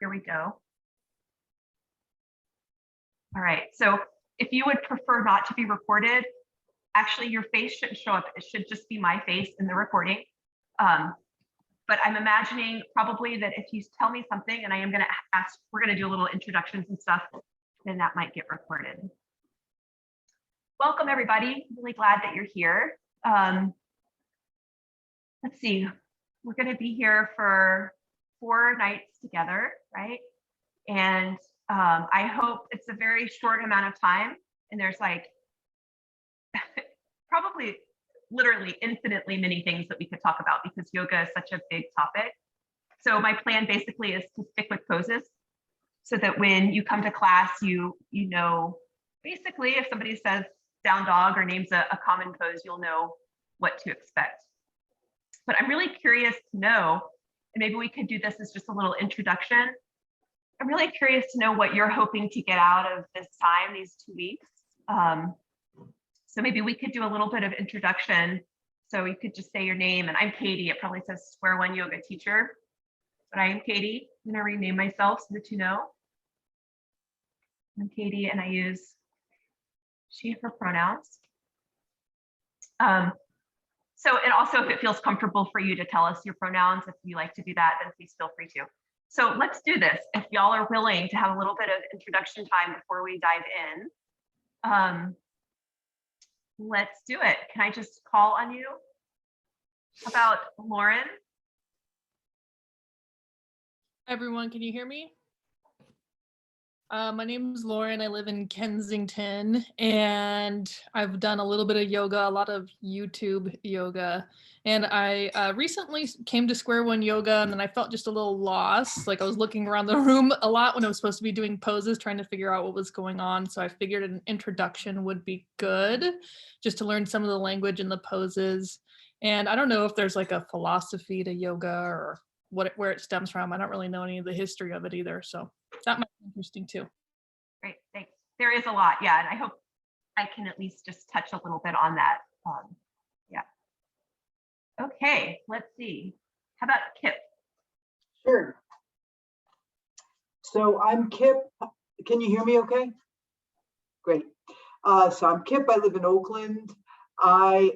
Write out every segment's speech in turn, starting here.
Here we go. All right, so if you would prefer not to be recorded, actually your face shouldn't show up. It should just be my face in the recording. But I'm imagining probably that if you tell me something and I am gonna ask, we're gonna do a little introductions and stuff, then that might get recorded. Welcome everybody, really glad that you're here. Let's see, we're gonna be here for 4 nights together, right? And I hope it's a very short amount of time and there's like probably literally infinitely many things that we could talk about because yoga is such a big topic. So my plan basically is to stick with poses so that when you come to class, you know, basically if somebody says down dog or names a common pose, you'll know what to expect. But I'm really curious to know, and maybe we could do this as just a little introduction. I'm really curious to know what you're hoping to get out of this time, these 2 weeks. So maybe we could do a little bit of introduction. So you could just say your name, and I'm Katie. It probably says Square One Yoga Teacher, but I am Katie. I'm gonna rename myself so that you know. I'm Katie and I use she, her pronouns. So, and also if it feels comfortable for you to tell us your pronouns, if you like to do that, then please feel free to. So let's do this. If y'all are willing to have a little bit of introduction time before we dive in, let's do it. Can I just call on you? How about Lauren? Everyone, can you hear me? My name is Lauren. I live in Kensington and I've done a little bit of yoga, a lot of YouTube yoga. And I recently came to Square One Yoga and then I felt just a little lost. Like I was looking around the room a lot when I was supposed to be doing poses, trying to figure out what was going on. So I figured an introduction would be good just to learn some of the language and the poses. And I don't know if there's like a philosophy to yoga or where it stems from. I don't really know any of the history of it either. So that might be interesting too. Great, thanks. There is a lot, yeah, and I hope I can at least just touch a little bit on that. Yeah. Okay, let's see. How about Kip? Sure. So I'm Kip. Can you hear me okay? Great. So I'm Kip. I live in Oakland. I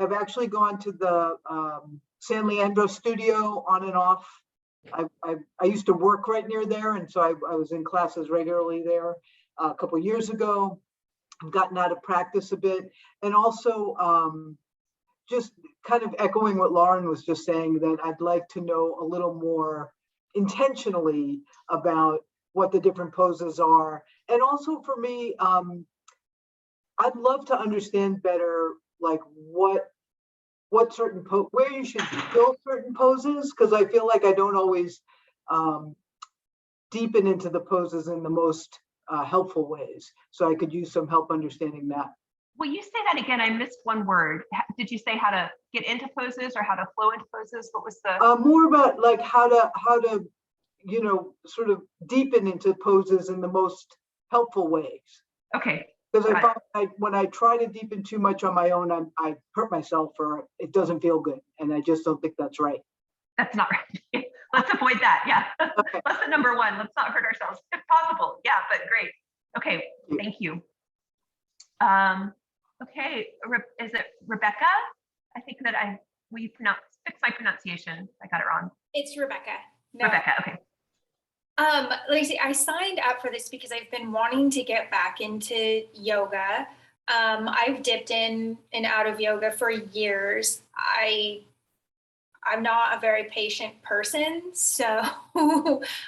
have actually gone to the San Leandro studio on and off. I used to work right near there, and so I was in classes regularly there a couple of years ago. I've gotten out of practice a bit, and also just kind of echoing what Lauren was just saying, that I'd like to know a little more intentionally about what the different poses are. And also for me, I'd love to understand better, like what certain where you should build certain poses, because I feel like I don't always deepen into the poses in the most helpful ways. So I could use some help understanding that. Will you say that again? I missed one word. Did you say how to get into poses or how to flow into poses? What was the? More about like how to, you know, sort of deepen into poses in the most helpful ways. Okay. Because I find when I try to deepen too much on my own, I hurt myself, or it doesn't feel good, and I just don't think that's right. That's not right. Let's avoid that. Yeah. Okay. Lesson number 1. Let's not hurt ourselves if possible. Yeah, but great. Okay. Thank you. Okay. Is it Rebecca? I think that fix my pronunciation. I got it wrong. It's Rebecca. No. Rebecca. Okay. Like I say, I signed up for this because I've been wanting to get back into yoga. I've dipped in and out of yoga for years. I'm not a very patient person, so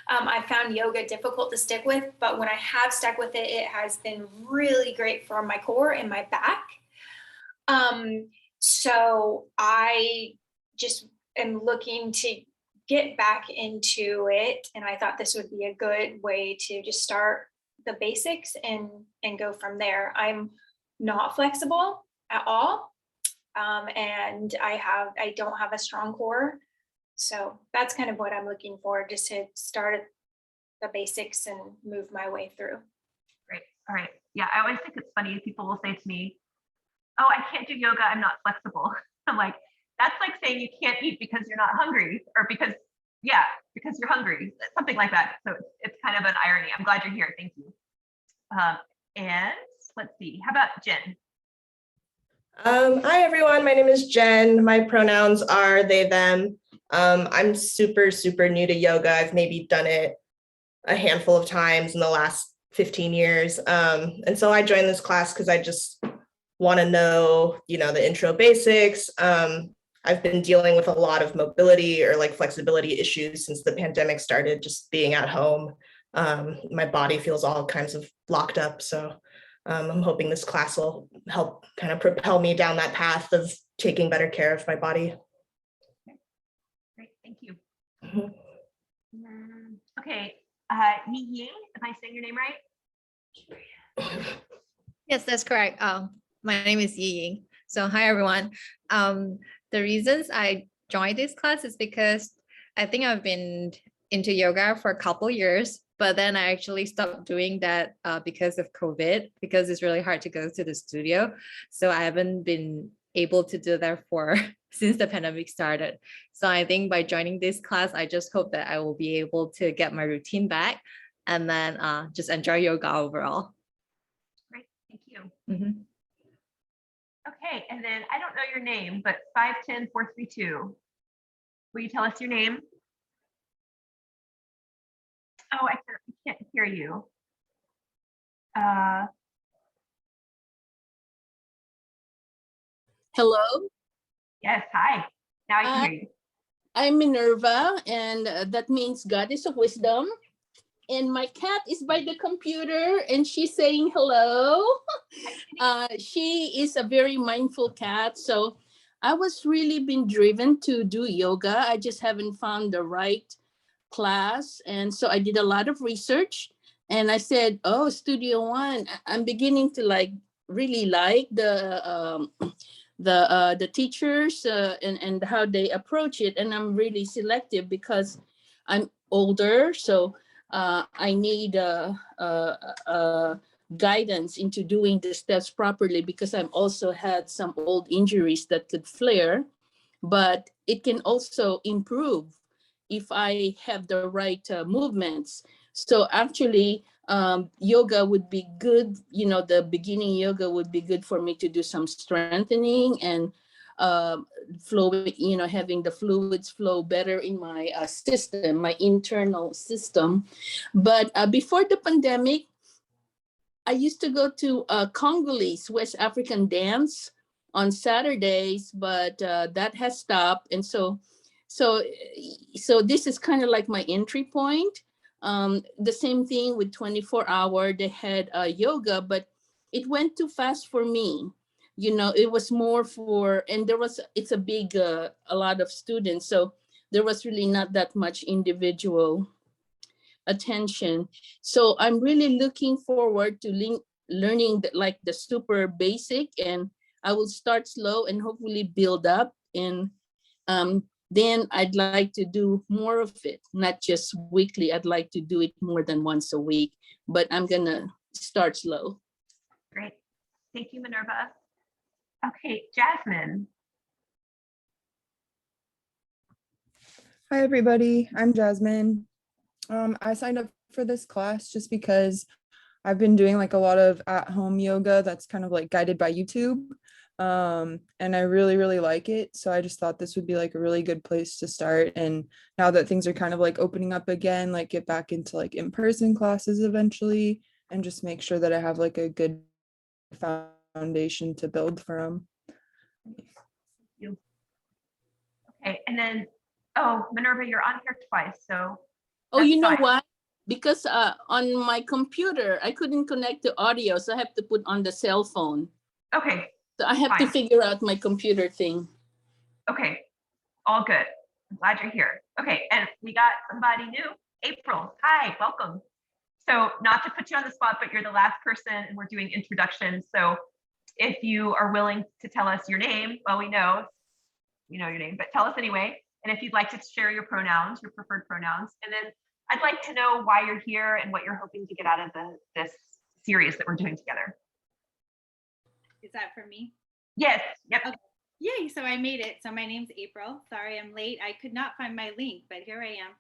I found yoga difficult to stick with, but when I have stuck with it, it has been really great for my core and my back. So I just am looking to get back into it, and I thought this would be a good way to just start the basics and go from there. I'm not flexible at all, and I don't have a strong core, so that's kind of what I'm looking for, just to start at the basics and move my way through. Great. All right. Yeah, I always think it's funny. People will say to me, "Oh, I can't do yoga. I'm not flexible." I'm like, that's like saying you can't eat because you're not hungry, or because Yeah, because you're hungry, something like that. So it's kind of an irony. I'm glad you're here. Thank you. And let's see, how about Jen? Hi everyone, my name is Jen. My pronouns are they, them. I'm super, super new to yoga. I've maybe done it a handful of times in the last 15 years. And so I joined this class because I just want to know, the intro basics. I've been dealing with a lot of mobility or like flexibility issues since the pandemic started, just being at home. My body feels all kinds of locked up. So I'm hoping this class will help kind of propel me down that path of taking better care of my body. Great, thank you. Mhm. Okay, Yi Ying, am I saying your name right? Yes, that's correct. My name is Yi Ying. So hi, everyone. The reasons I joined this class is because I think I've been into yoga for a couple years, but then I actually stopped doing that because of COVID, because it's really hard to go to the studio. So I haven't been able to do that for since the pandemic started. So I think by joining this class, I just hope that I will be able to get my routine back and then just enjoy yoga overall. Great, thank you. Mhm. Okay, and then I don't know your name, but 510432. Will you tell us your name? Oh, I can't hear you. Hello, Yes, hi. Now I can hear you. I'm Minerva, and that means Goddess of Wisdom. And my cat is by the computer, and she's saying hello. She is a very mindful cat, so I was really been driven to do yoga. I just haven't found the right class, and so I did a lot of research. And I said, "Oh, Studio One, I'm beginning to really like the teachers and how they approach it, and I'm really selective because I'm older, so I need guidance into doing the steps properly, because I've also had some old injuries that could flare, but it can also improve if I have the right movements. So actually, yoga would be good. The beginning yoga would be good for me to do some strengthening and flow, having the fluids flow better in my system, my internal system. But before the pandemic, I used to go to Congolese, West African dance on Saturdays, but that has stopped. And so this is kind of like my entry point. The same thing with 24-hour, they had yoga, but it went too fast for me. It was more for, and it's a big, a lot of students. So there was really not that much individual attention. So I'm really looking forward to learning the super basic, and I will start slow and hopefully build up. And then I'd like to do more of it, not just weekly. I'd like to do it more than once a week, but I'm gonna start slow. Great. Thank you, Minerva. Okay, Jasmine. Hi, everybody. I'm Jasmine. I signed up for this class just because I've been doing a lot of at-home yoga that's kind of guided by YouTube. And I really, really like it. So I just thought this would be a really good place to start. And now that things are kind of opening up again, get back into in-person classes eventually, and just make sure that I have a good foundation to build from. Okay, and then, oh, Minerva, you're on here twice, so. Oh, that's you know fine. what? Because on my computer, I couldn't connect to audio, so I have to put on the cell phone. Okay, So I have to fine. figure out my computer thing. Okay, all good. I'm glad you're here. Okay, and we got somebody new, April. Hi, welcome. So not to put you on the spot, but you're the last person and we're doing introductions. So if you are willing to tell us your name, well, we know your name, but tell us anyway. And if you'd like to share your pronouns, your preferred pronouns, and then I'd like to know why you're here and what you're hoping to get out of this series that we're doing together. Is that for me? Yes, yep. Okay. Yay, so I made it. So my name's April. Sorry I'm late. I could not find my link, but here I am.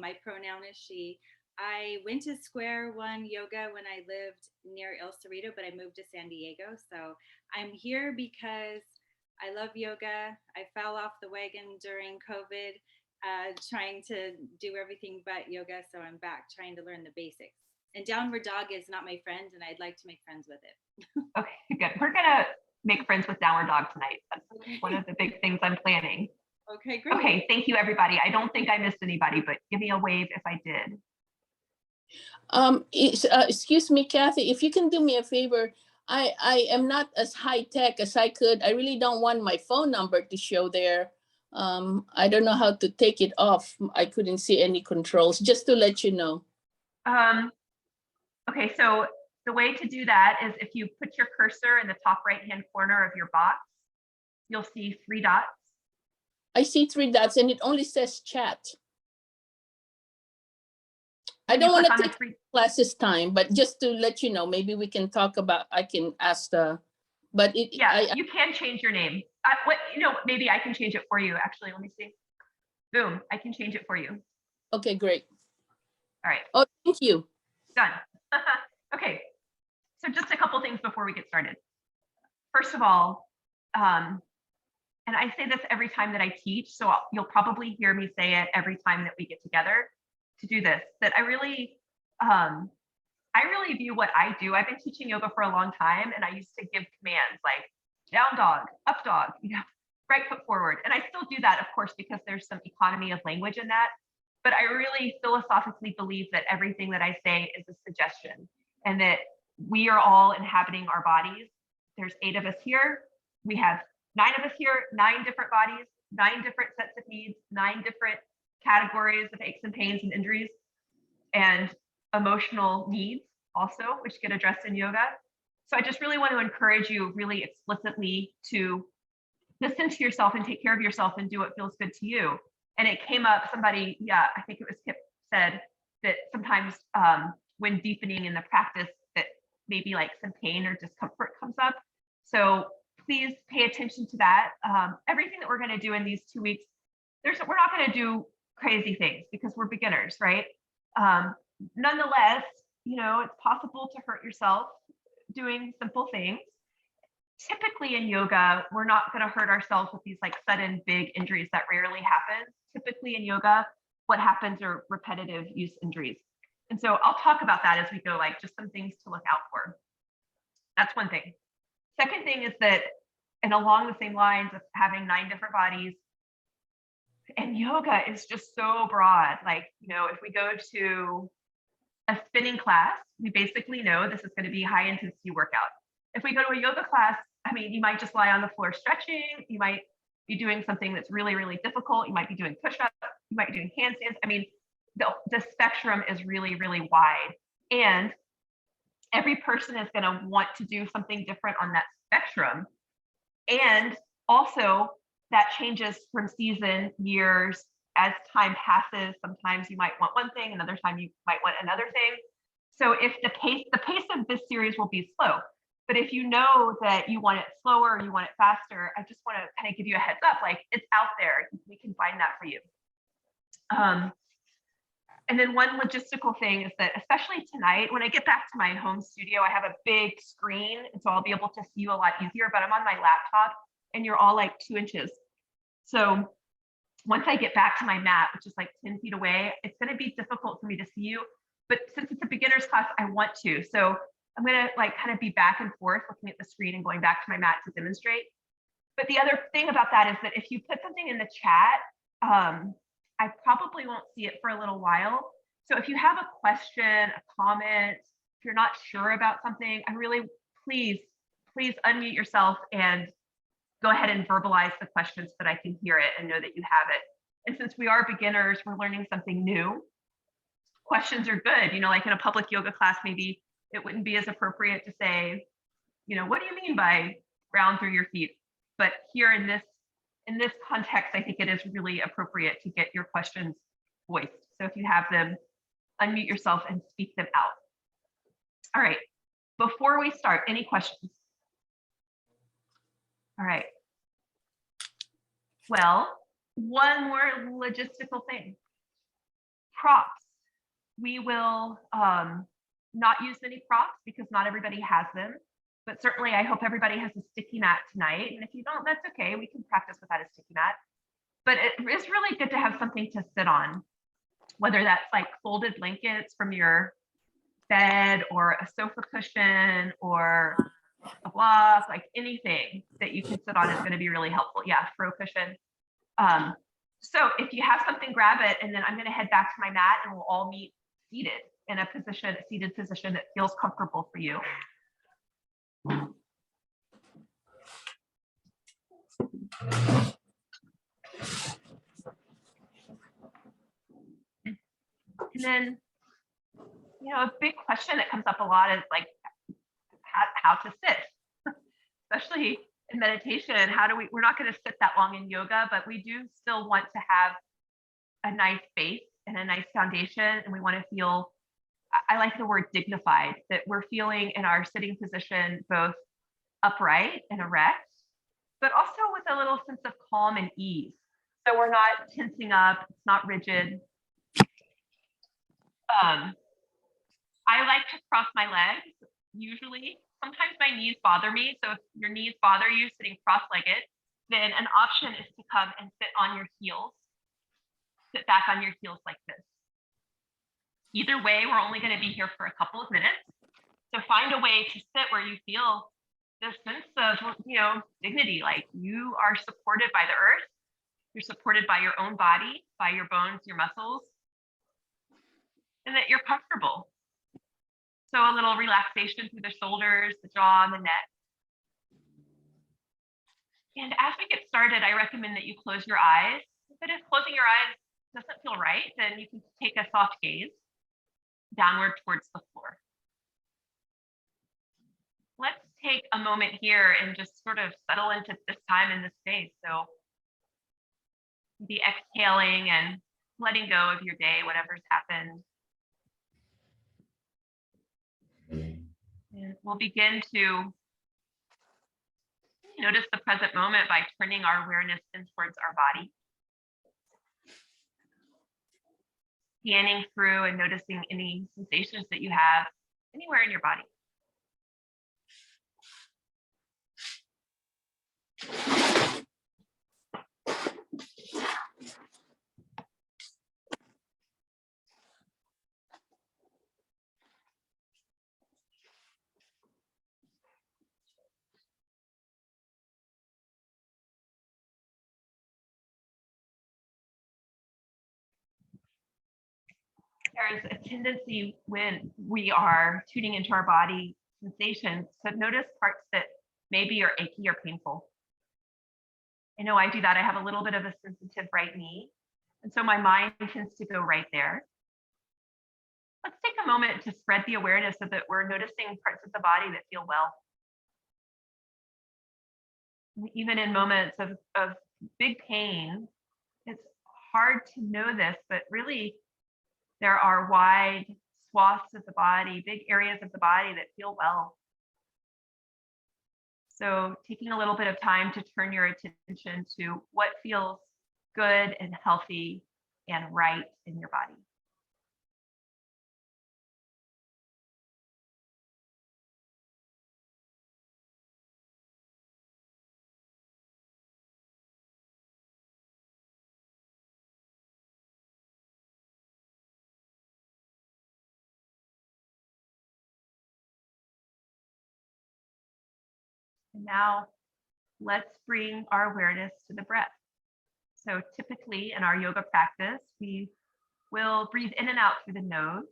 My pronoun is she. I went to Square One Yoga when I lived near El Cerrito, but I moved to San Diego. So I'm here because I love yoga. I fell off the wagon during COVID, trying to do everything but yoga. So I'm back trying to learn the basics. And downward dog is not my friend, and I'd like to make friends with it. Okay, good. We're gonna make friends with downward dog tonight. That's one of the big things I'm planning. Okay, great. Okay, thank you, everybody. I don't think I missed anybody, but give me a wave if I did. Excuse me, Kathy, if you can do me a favor, I am not as high tech as I could. I really don't want my phone number to show there. I don't know how to take it off. I couldn't see any controls, just to let you know. Okay, so the way to do that is if you put your cursor in the top right-hand corner of your box, you'll see 3 dots. I see 3 dots and it only says chat. I You don't want click to on the take 3. classes time, but just to let you know, maybe we can talk about, I can ask but it, Yeah, you can change your name. Maybe I can change it for you. Actually, let me see. Boom, I can change it for you. Okay, great. All right, Oh, thank you. done. Okay, so just a couple things before we get started. First of all, and I say this every time that I teach, so you'll probably hear me say it every time that we get together to do this, that I really view what I do. I've been teaching yoga for a long time, and I used to give commands like down dog, up dog, right foot forward. And I still do that, of course, because there's some economy of language in that. But I really philosophically believe that everything that I say is a suggestion, and that we are all inhabiting our bodies. There's 8 of us here. We have 9 of us here, 9 different bodies, 9 different sets of needs, 9 different categories of aches and pains and injuries, and emotional needs also, which get addressed in yoga. So I just really want to encourage you really explicitly to listen to yourself and take care of yourself and do what feels good to you. And it came up, somebody, I think it was Kip, said that sometimes when deepening in the practice that maybe like some pain or discomfort comes up. So please pay attention to that. Everything that we're going to do in these 2 weeks, we're not going to do crazy things because we're beginners, right? Nonetheless, it's possible to hurt yourself doing simple things. Typically in yoga, we're not going to hurt ourselves with these like sudden big injuries. That rarely happens. Typically in yoga, what happens are repetitive use injuries. And so I'll talk about that as we go, like just some things to look out for. That's one thing. Second thing is that, and along the same lines of having 9 different bodies, and yoga is just so broad. Like, if we go to a spinning class, we basically know this is going to be high intensity workout. If we go to a yoga class, you might just lie on the floor stretching. You might be doing something that's really, really difficult. You might be doing push-ups. You might be doing handstands. The spectrum is really, really wide. And every person is going to want to do something different on that spectrum. And also that changes from season, years, as time passes. Sometimes you might want one thing, another time you might want another thing. So if the pace of this series will be slow, but if you know that you want it slower or you want it faster, I just want to kind of give you a heads up, like it's out there, we can find that for you. And then one logistical thing is that, especially tonight, when I get back to my home studio, I have a big screen, and so I'll be able to see you a lot easier, but I'm on my laptop and you're all like 2 inches. So once I get back to my mat, which is like 10 feet away, it's going to be difficult for me to see you. But since it's a beginner's class, I want to. So I'm going to like kind of be back and forth looking at the screen and going back to my mat to demonstrate. But the other thing about that is that if you put something in the chat, I probably won't see it for a little while. So if you have a question, a comment, if you're not sure about something, I really, please unmute yourself and go ahead and verbalize the questions so that I can hear it and know that you have it. And since we are beginners, we're learning something new. Questions are good. Like in a public yoga class, maybe it wouldn't be as appropriate to say, what do you mean by ground through your feet? But here in this context, I think it is really appropriate to get your questions voiced. So if you have them, unmute yourself and speak them out. All right, before we start, any questions? All right. Well, one more logistical thing. Props. We will not use many props because not everybody has them. But certainly I hope everybody has a sticky mat tonight. And if you don't, that's okay. We can practice without a sticky mat. But it is really good to have something to sit on, whether that's like folded blankets from your bed or a sofa cushion or a block, like anything that you can sit on is going to be really helpful. Yeah, throw cushion. So if you have something, grab it, and then I'm going to head back to my mat and we'll all meet seated in a seated position that feels comfortable for you. And then, a big question that comes up a lot is like how to sit, especially in meditation. We're not going to sit that long in yoga, but we do still want to have a nice base and a nice foundation. And we want to feel, I like the word dignified, that we're feeling in our sitting position, both upright and erect, but also with a little sense of calm and ease. So we're not tensing up, it's not rigid. I like to cross my legs, usually. Sometimes my knees bother me. So if your knees bother you sitting cross-legged, then an option is to come and sit on your heels. Sit back on your heels like this. Either way, we're only going to be here for a couple of minutes. So find a way to sit where you feel this sense of, dignity, like you are supported by the earth. You're supported by your own body, by your bones, your muscles, and that you're comfortable. So a little relaxation through the shoulders, the jaw, and the neck. And as we get started, I recommend that you close your eyes. But if closing your eyes doesn't feel right, then you can take a soft gaze downward towards the floor. Let's take a moment here and just sort of settle into this time in this space. So be exhaling and letting go of your day, whatever's happened. And we'll begin to notice the present moment by turning our awareness in towards our body. Scanning through and noticing any sensations that you have anywhere in your body. There's a tendency when we are tuning into our body sensations to notice parts that maybe are achy or painful. I know I do that. I have a little bit of a sensitive right knee, and so my mind tends to go right there. Let's take a moment to spread the awareness so that we're noticing parts of the body that feel well. Even in moments of big pain, it's hard to know this, but really there are wide swaths of the body, big areas of the body that feel well. So taking a little bit of time to turn your attention to what feels good and healthy and right in your body. And now let's bring our awareness to the breath. So typically in our yoga practice, we will breathe in and out through the nose.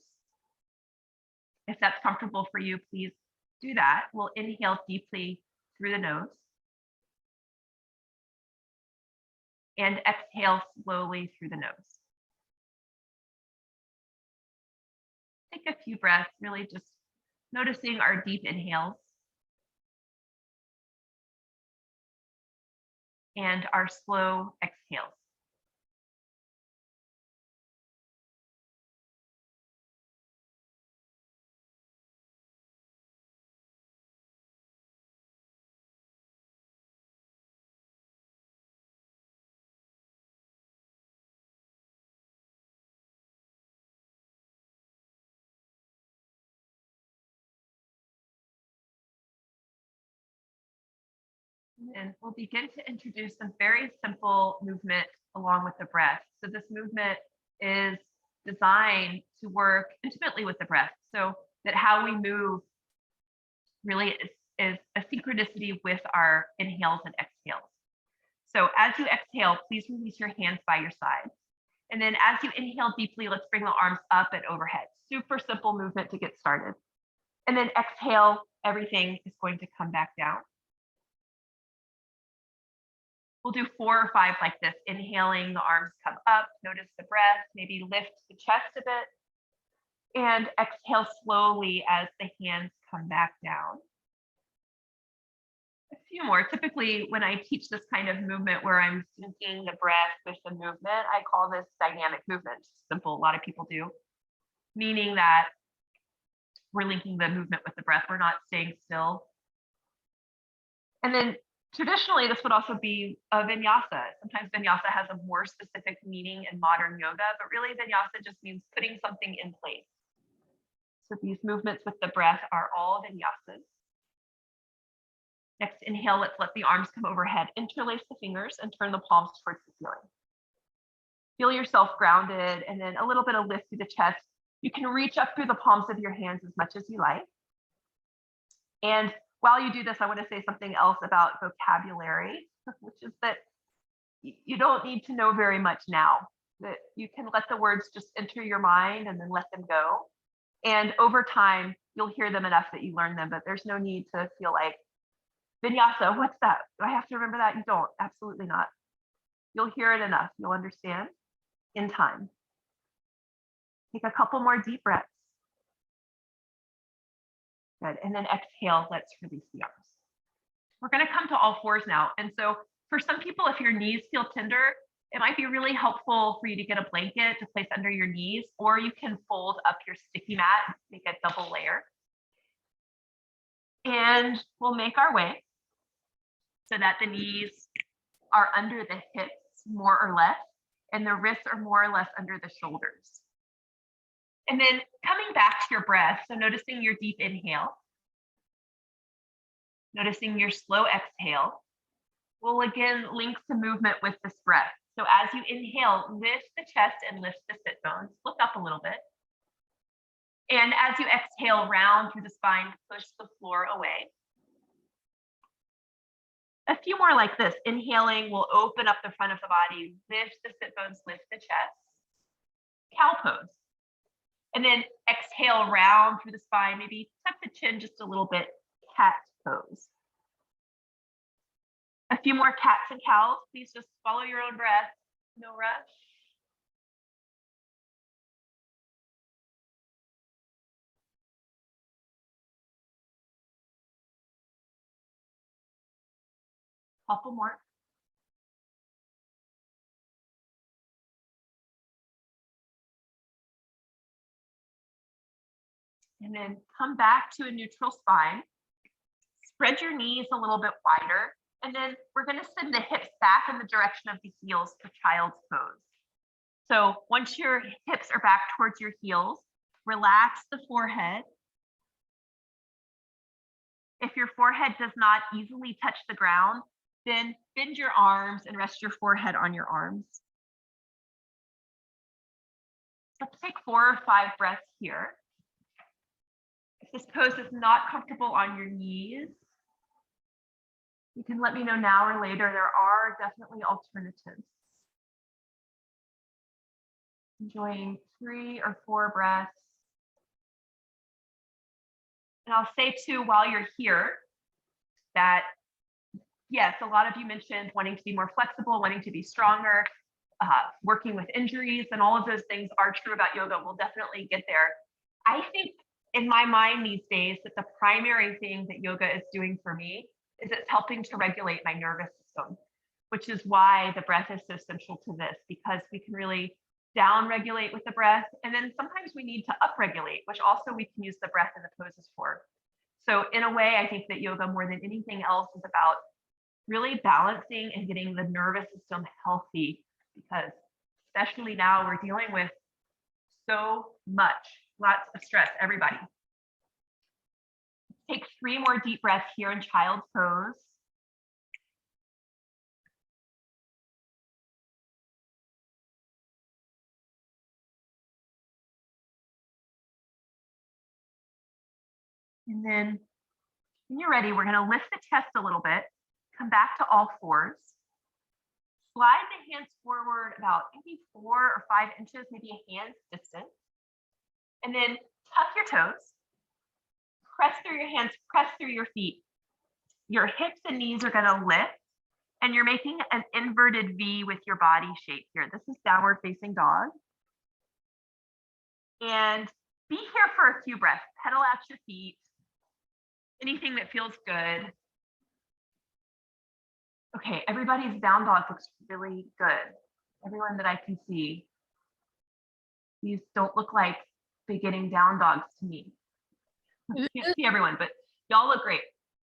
If that's comfortable for you, please do that. We'll inhale deeply through the nose and exhale slowly through the nose. Take a few breaths, really just noticing our deep inhales and our slow exhales. And we'll begin to introduce some very simple movement along with the breath. So this movement is designed to work intimately with the breath, so that how we move really is a synchronicity with our inhales and exhales. So as you exhale, please release your hands by your side. And then as you inhale deeply, let's bring the arms up and overhead. Super simple movement to get started. And then exhale, everything is going to come back down. We'll do 4 or 5 like this. Inhaling, the arms come up, notice the breath, maybe lift the chest a bit. And exhale slowly as the hands come back down. A few more. Typically, when I teach this kind of movement where I'm syncing the breath with the movement, I call this dynamic movement. Simple, a lot of people do. Meaning that we're linking the movement with the breath. We're not staying still. And then traditionally, this would also be a vinyasa. Sometimes vinyasa has a more specific meaning in modern yoga, but really vinyasa just means putting something in place. So these movements with the breath are all vinyasas. Next inhale, let's let the arms come overhead. Interlace the fingers and turn the palms towards the ceiling. Feel yourself grounded, and then a little bit of lift through the chest. You can reach up through the palms of your hands as much as you like. And while you do this, I want to say something else about vocabulary, which is that you don't need to know very much now. That you can let the words just enter your mind and then let them go. And over time, you'll hear them enough that you learn them, but there's no need to feel like, vinyasa, what's that? Do I have to remember that? You don't, absolutely not. You'll hear it enough, you'll understand in time. Take a couple more deep breaths. Good, and then exhale, let's release the arms. We're gonna come to all fours now. And so for some people, if your knees feel tender, it might be really helpful for you to get a blanket to place under your knees, or you can fold up your sticky mat, make a double layer. And we'll make our way so that the knees are under the hips more or less, and the wrists are more or less under the shoulders. And then coming back to your breath, so noticing your deep inhale, noticing your slow exhale, we'll again link the movement with this breath. So as you inhale, lift the chest and lift the sit bones, look up a little bit. And as you exhale, round through the spine, push the floor away. A few more like this. Inhaling will open up the front of the body, lift the sit bones, lift the chest. Cow pose. And then exhale, round through the spine, maybe tuck the chin just a little bit, cat pose. A few more cats and cows. Please just follow your own breath, no rush. Couple more. And then come back to a neutral spine. Spread your knees a little bit wider. And then we're going to send the hips back in the direction of the heels for child's pose. So once your hips are back towards your heels, relax the forehead. If your forehead does not easily touch the ground, then bend your arms and rest your forehead on your arms. Let's take 4 or 5 breaths here. If this pose is not comfortable on your knees, you can let me know now or later. There are definitely alternatives. Enjoying 3 or 4 breaths. And I'll say too, while you're here, that yes, a lot of you mentioned wanting to be more flexible, wanting to be stronger, working with injuries, and all of those things are true about yoga. We'll definitely get there. I think in my mind these days that the primary thing that yoga is doing for me is it's helping to regulate my nervous system, which is why the breath is so central to this, because we can really down regulate with the breath. And then sometimes we need to up regulate, which also we can use the breath in the poses for. So in a way, I think that yoga more than anything else is about really balancing and getting the nervous system healthy, because especially now we're dealing with so much, lots of stress, everybody. Take 3 more deep breaths here in child's pose. And then when you're ready, we're going to lift the chest a little bit, come back to all fours, slide the hands forward about maybe 4 or 5 inches, maybe a hand's distance. And then tuck your toes, press through your hands, press through your feet. Your hips and knees are going to lift, and you're making an inverted V with your body shape here. This is downward facing dog. And be here for a few breaths. Pedal out your feet. Anything that feels good. Okay, everybody's down dog looks really good. Everyone that I can see. These don't look like beginning down dogs to me. I can't see everyone, but y'all look great.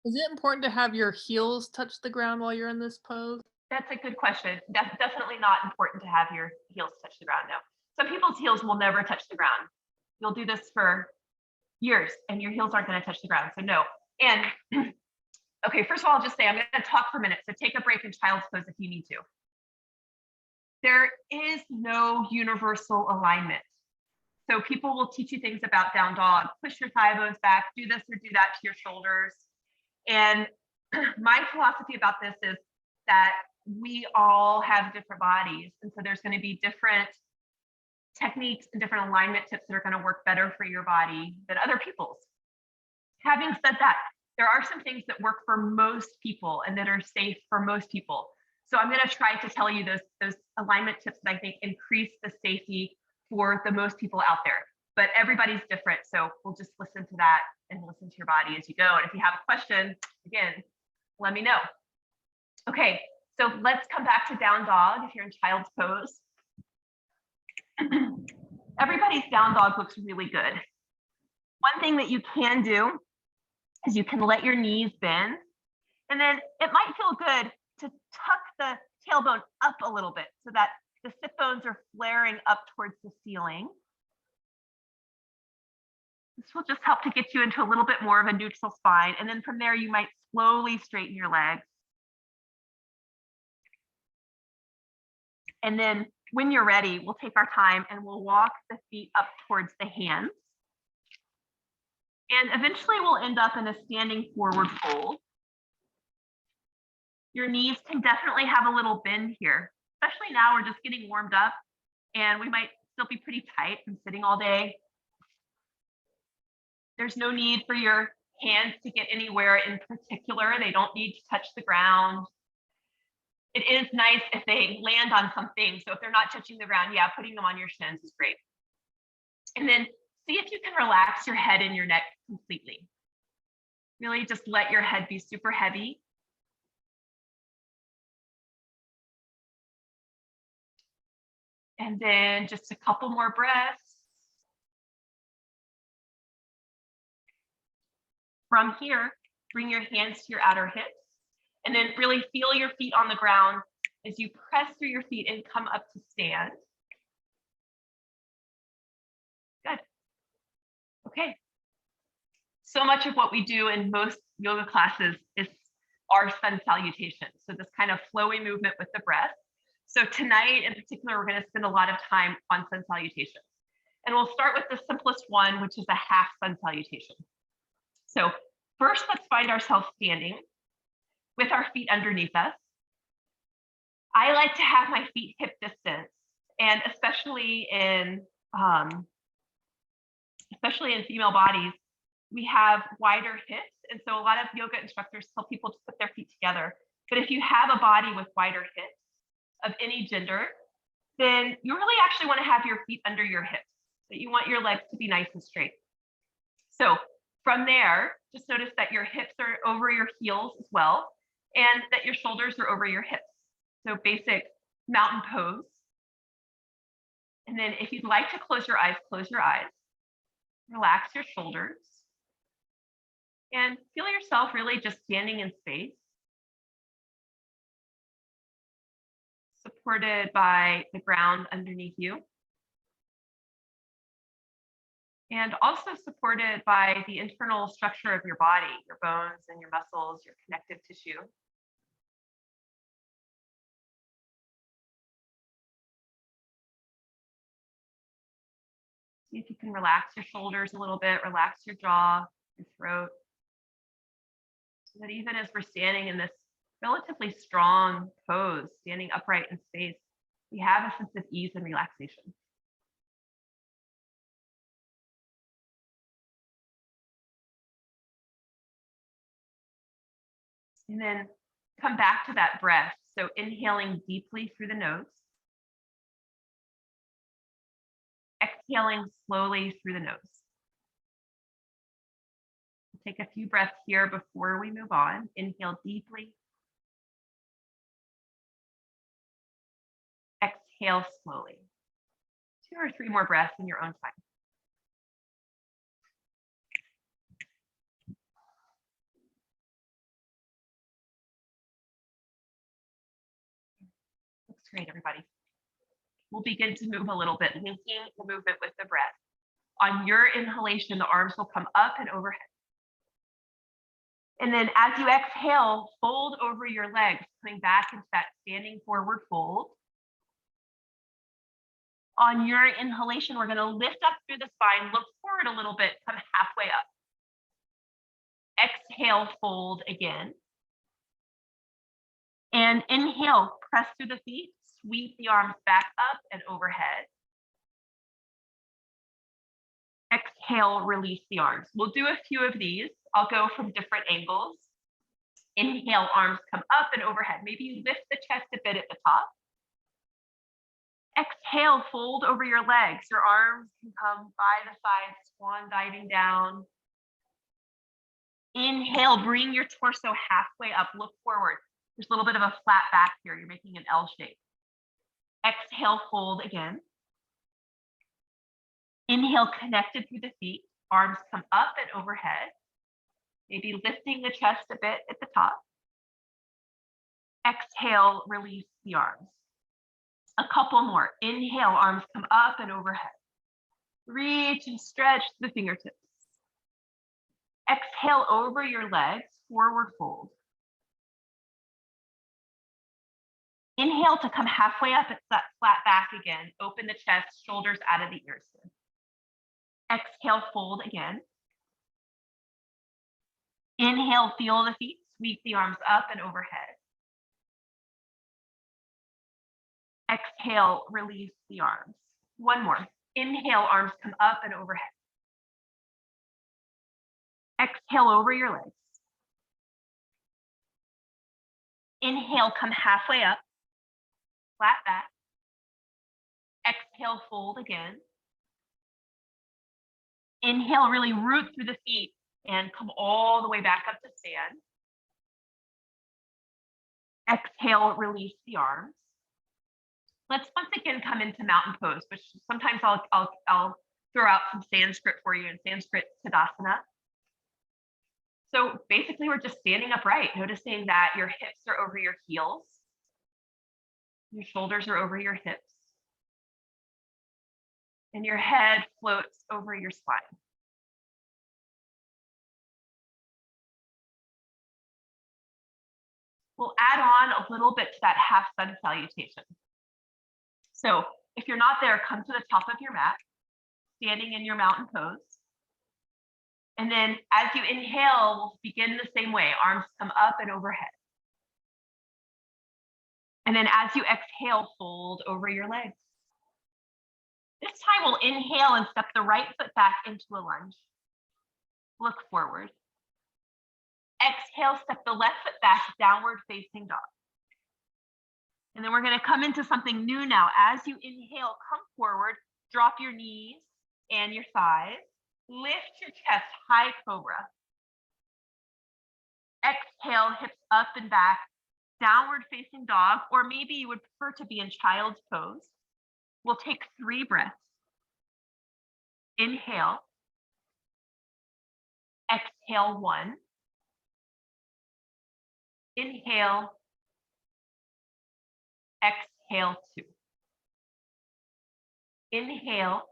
Is it important to have your heels touch the ground while you're in this pose? That's a good question. That's definitely not important to have your heels touch the ground, no. Some people's heels will never touch the ground. You'll do this for years and your heels aren't going to touch the ground, so no. And okay, first of all, I'll just say I'm going to talk for a minute, so take a break in child's pose if you need to. There is no universal alignment. So people will teach you things about down dog, push your thigh bones back, do this or do that to your shoulders. And my philosophy about this is that we all have different bodies. And so there's going to be different techniques and different alignment tips that are going to work better for your body than other people's. Having said that, there are some things that work for most people and that are safe for most people. So I'm going to try to tell you those alignment tips that I think increase the safety for the most people out there. But everybody's different. So we'll just listen to that and listen to your body as you go. And if you have a question, again, let me know. Okay, so let's come back to down dog if you're in child's pose. Everybody's down dog looks really good. One thing that you can do is you can let your knees bend, and then it might feel good to tuck the tailbone up a little bit so that the sit bones are flaring up towards the ceiling. This will just help to get you into a little bit more of a neutral spine. And then from there, you might slowly straighten your legs. And then when you're ready, we'll take our time and we'll walk the feet up towards the hands. And eventually we'll end up in a standing forward fold. Your knees can definitely have a little bend here, especially now we're just getting warmed up and we might still be pretty tight from sitting all day. There's no need for your hands to get anywhere in particular. They don't need to touch the ground. It is nice if they land on something. So if they're not touching the ground, yeah, putting them on your shins is great. And then see if you can relax your head and your neck completely. Really just let your head be super heavy. And then just a couple more breaths. From here, bring your hands to your outer hips and then really feel your feet on the ground as you press through your feet and come up to stand. Good. Okay. So much of what we do in most yoga classes is our sun salutation. So this kind of flowy movement with the breath. So tonight in particular, we're going to spend a lot of time on sun salutations. And we'll start with the simplest one, which is a half sun salutation. So first, let's find ourselves standing with our feet underneath us. I like to have my feet hip distance, and especially in female bodies, we have wider hips. And so a lot of yoga instructors tell people to put their feet together. But if you have a body with wider hips of any gender, then you really actually want to have your feet under your hips. That you want your legs to be nice and straight. So from there, just notice that your hips are over your heels as well, and that your shoulders are over your hips. So basic mountain pose. And then if you'd like to close your eyes, close your eyes. Relax your shoulders. And feel yourself really just standing in space. Supported by the ground underneath you. And also supported by the internal structure of your body, your bones and your muscles, your connective tissue. See if you can relax your shoulders a little bit, relax your jaw, your throat. So that even as we're standing in this relatively strong pose, standing upright in space, we have a sense of ease and relaxation. And then come back to that breath. So inhaling deeply through the nose. Exhaling slowly through the nose. Take a few breaths here before we move on. Inhale deeply. Exhale slowly. 2 or 3 more breaths in your own time. Looks great, everybody. We'll begin to move a little bit, linking the movement with the breath. On your inhalation, the arms will come up and overhead. And then as you exhale, fold over your legs, coming back into that standing forward fold. On your inhalation, we're going to lift up through the spine, look forward a little bit, come halfway up. Exhale, fold again. And inhale, press through the feet, sweep the arms back up and overhead. Exhale, release the arms. We'll do a few of these. I'll go from different angles. Inhale, arms come up and overhead. Maybe you lift the chest a bit at the top. Exhale, fold over your legs. Your arms can come by the side, swan diving down. Inhale, bring your torso halfway up, look forward. There's a little bit of a flat back here. You're making an L shape. Exhale, fold again. Inhale, connected through the feet. Arms come up and overhead. Maybe lifting the chest a bit at the top. Exhale, release the arms. A couple more. Inhale, arms come up and overhead. Reach and stretch the fingertips. Exhale over your legs, forward fold. Inhale to come halfway up, it's that flat back again. Open the chest, shoulders out of the ears. Exhale, fold again. Inhale, feel the feet, sweep the arms up and overhead. Exhale, release the arms. One more. Inhale, arms come up and overhead. Exhale over your legs. Inhale, come halfway up, flat back. Exhale, fold again. Inhale, really root through the feet and come all the way back up to stand. Exhale, release the arms. Let's once again come into mountain pose, which sometimes I'll throw out some Sanskrit for you in Sanskrit Tadasana. So basically we're just standing upright, noticing that your hips are over your heels. Your shoulders are over your hips. And your head floats over your spine. We'll add on a little bit to that half sun salutation. So if you're not there, come to the top of your mat, standing in your mountain pose. And then as you inhale, we'll begin the same way. Arms come up and overhead. And then as you exhale, fold over your legs. This time we'll inhale and step the right foot back into a lunge. Look forward. Exhale, step the left foot back, downward facing dog. And then we're going to come into something new now. As you inhale, come forward, drop your knees and your thighs. Lift your chest, high cobra. Exhale, hips up and back, downward facing dog, or maybe you would prefer to be in child's pose. We'll take 3 breaths. Inhale. Exhale, 1. Inhale. Exhale, 2. Inhale.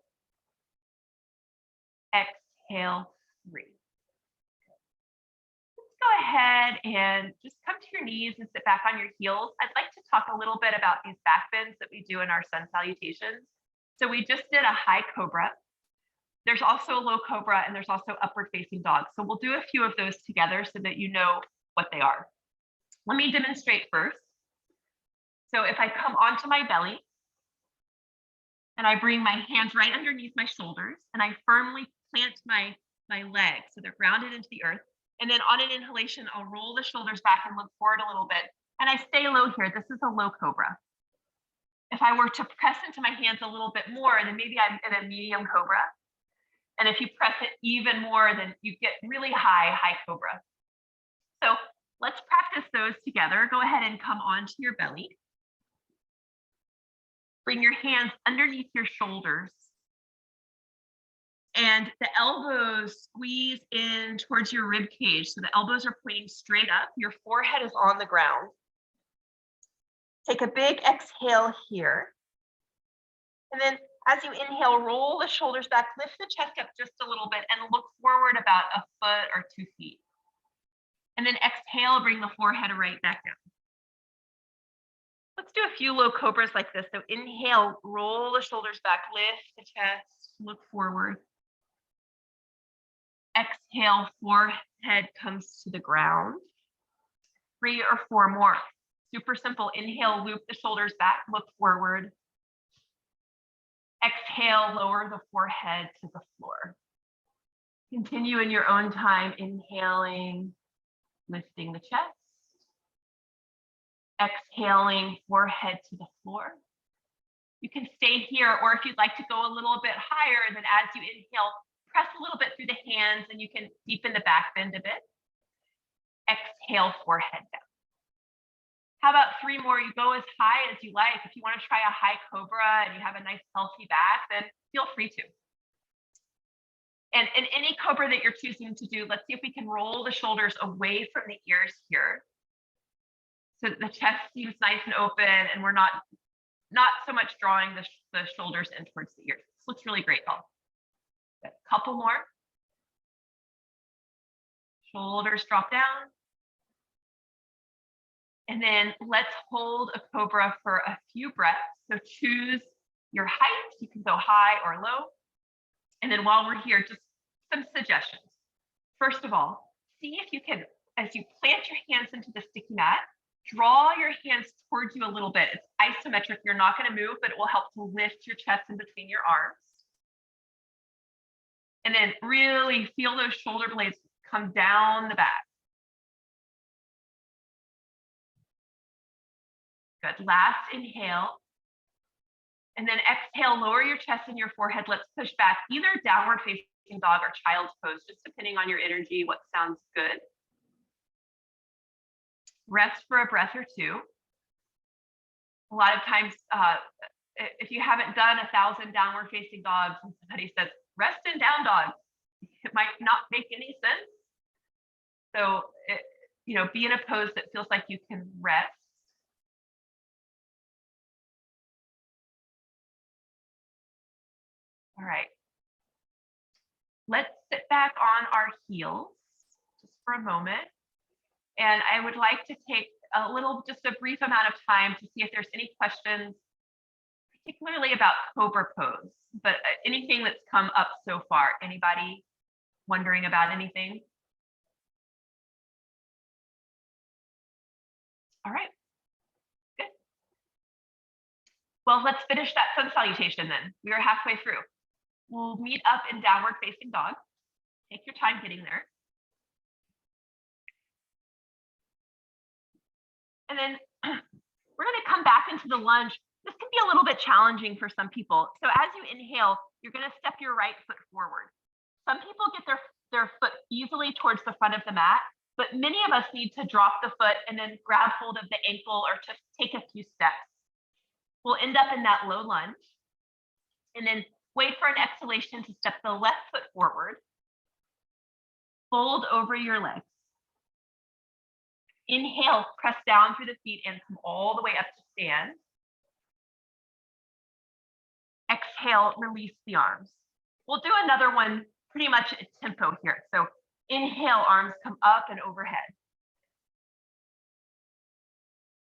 Exhale, 3. Let's go ahead and just come to your knees and sit back on your heels. I'd like to talk a little bit about these back bends that we do in our sun salutations. So we just did a high cobra. There's also low cobra and there's also upward facing dog. So we'll do a few of those together so that you know what they are. Let me demonstrate first. So if I come onto my belly and I bring my hands right underneath my shoulders and I firmly plant my legs so they're grounded into the earth. And then on an inhalation, I'll roll the shoulders back and look forward a little bit. And I stay low here. This is a low cobra. If I were to press into my hands a little bit more, then maybe I'm in a medium cobra. And if you press it even more, then you get really high cobra. So let's practice those together. Go ahead and come onto your belly. Bring your hands underneath your shoulders. And the elbows squeeze in towards your rib cage. So the elbows are pointing straight up. Your forehead is on the ground. Take a big exhale here. And then as you inhale, roll the shoulders back, lift the chest up just a little bit and look forward about a foot or 2 feet. And then exhale, bring the forehead right back down. Let's do a few low cobras like this. So inhale, roll the shoulders back, lift the chest, look forward. Exhale, forehead comes to the ground. 3 or 4 more. Super simple. Inhale, loop the shoulders back, look forward. Exhale, lower the forehead to the floor. Continue in your own time, inhaling, lifting the chest. Exhaling, forehead to the floor. You can stay here, or if you'd like to go a little bit higher, then as you inhale, press a little bit through the hands and you can deepen the back bend a bit. Exhale, forehead down. How about 3 more? You go as high as you like. If you want to try a high cobra and you have a nice healthy back, then feel free to. And in any cobra that you're choosing to do, let's see if we can roll the shoulders away from the ears here, so that the chest seems nice and open and we're not so much drawing the shoulders in towards the ears. This looks really great, y'all. A couple more. Shoulders drop down. And then let's hold a cobra for a few breaths. So choose your height. You can go high or low. And then while we're here, just some suggestions. First of all, see if you can, as you plant your hands into the sticky mat, draw your hands towards you a little bit. It's isometric. You're not going to move, but it will help to lift your chest in between your arms. And then really feel those shoulder blades come down the back. Good. Last inhale. And then exhale, lower your chest and your forehead. Let's push back, either downward facing dog or child's pose, just depending on your energy, what sounds good. Rest for a breath or 2. A lot of times, if you haven't done 1,000 downward facing dogs and somebody says, rest in down dog, it might not make any sense. So, be in a pose that feels like you can rest. All right. Let's sit back on our heels just for a moment. And I would like to take just a brief amount of time to see if there's any questions, particularly about cobra pose, but anything that's come up so far. Anybody wondering about anything? All right, good. Well, let's finish that sun salutation then. We are halfway through. We'll meet up in downward facing dog. Take your time getting there. And then we're going to come back into the lunge. This can be a little bit challenging for some people. So as you inhale, you're going to step your right foot forward. Some people get their foot easily towards the front of the mat, but many of us need to drop the foot and then grab hold of the ankle or just take a few steps. We'll end up in that low lunge. And then wait for an exhalation to step the left foot forward. Fold over your legs. Inhale, press down through the feet and come all the way up to stand. Exhale, release the arms. We'll do another one pretty much at tempo here. So inhale, arms come up and overhead.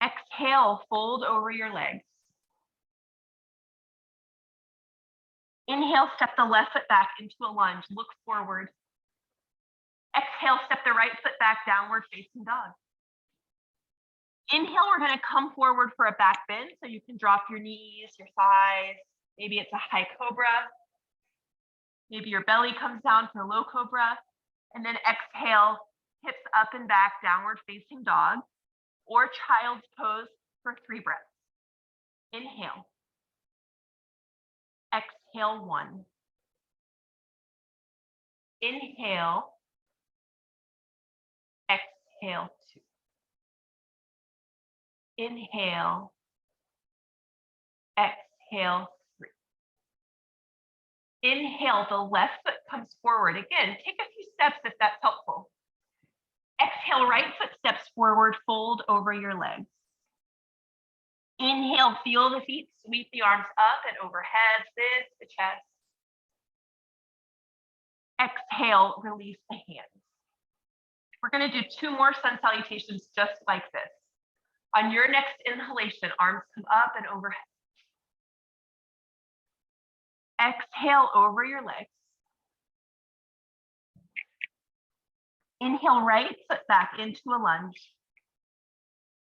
Exhale, fold over your legs. Inhale, step the left foot back into a lunge, look forward. Exhale, step the right foot back, downward facing dog. Inhale, we're going to come forward for a back bend, so you can drop your knees, your thighs. Maybe it's a high cobra. Maybe your belly comes down for low cobra. And then exhale, hips up and back, downward facing dog, or child's pose for 3 breaths. Inhale. Exhale, 1. Inhale. Exhale, 2. Inhale. Exhale, 3. Inhale, the left foot comes forward. Again, take a few steps if that's helpful. Exhale, right foot steps forward, fold over your legs. Inhale, feel the feet, sweep the arms up and overhead, lift the chest. Exhale, release the hands. We're going to do 2 more sun salutations just like this. On your next inhalation, arms come up and overhead. Exhale over your legs. Inhale, right foot back into a lunge.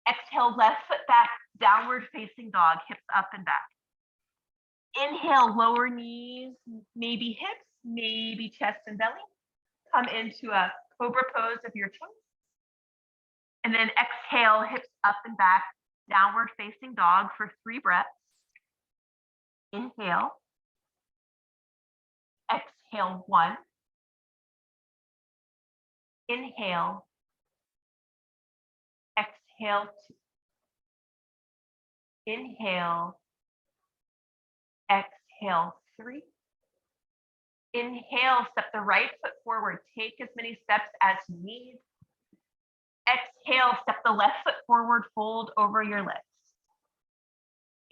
Exhale, left foot back, downward facing dog, hips up and back. Inhale, lower knees, maybe hips, maybe chest and belly. Come into a cobra pose of your choice. And then exhale, hips up and back, downward facing dog for 3 breaths. Inhale. Exhale, 1. Inhale. Exhale, 2. Inhale. Exhale, 3. Inhale, step the right foot forward. Take as many steps as you need. Exhale, step the left foot forward, fold over your legs.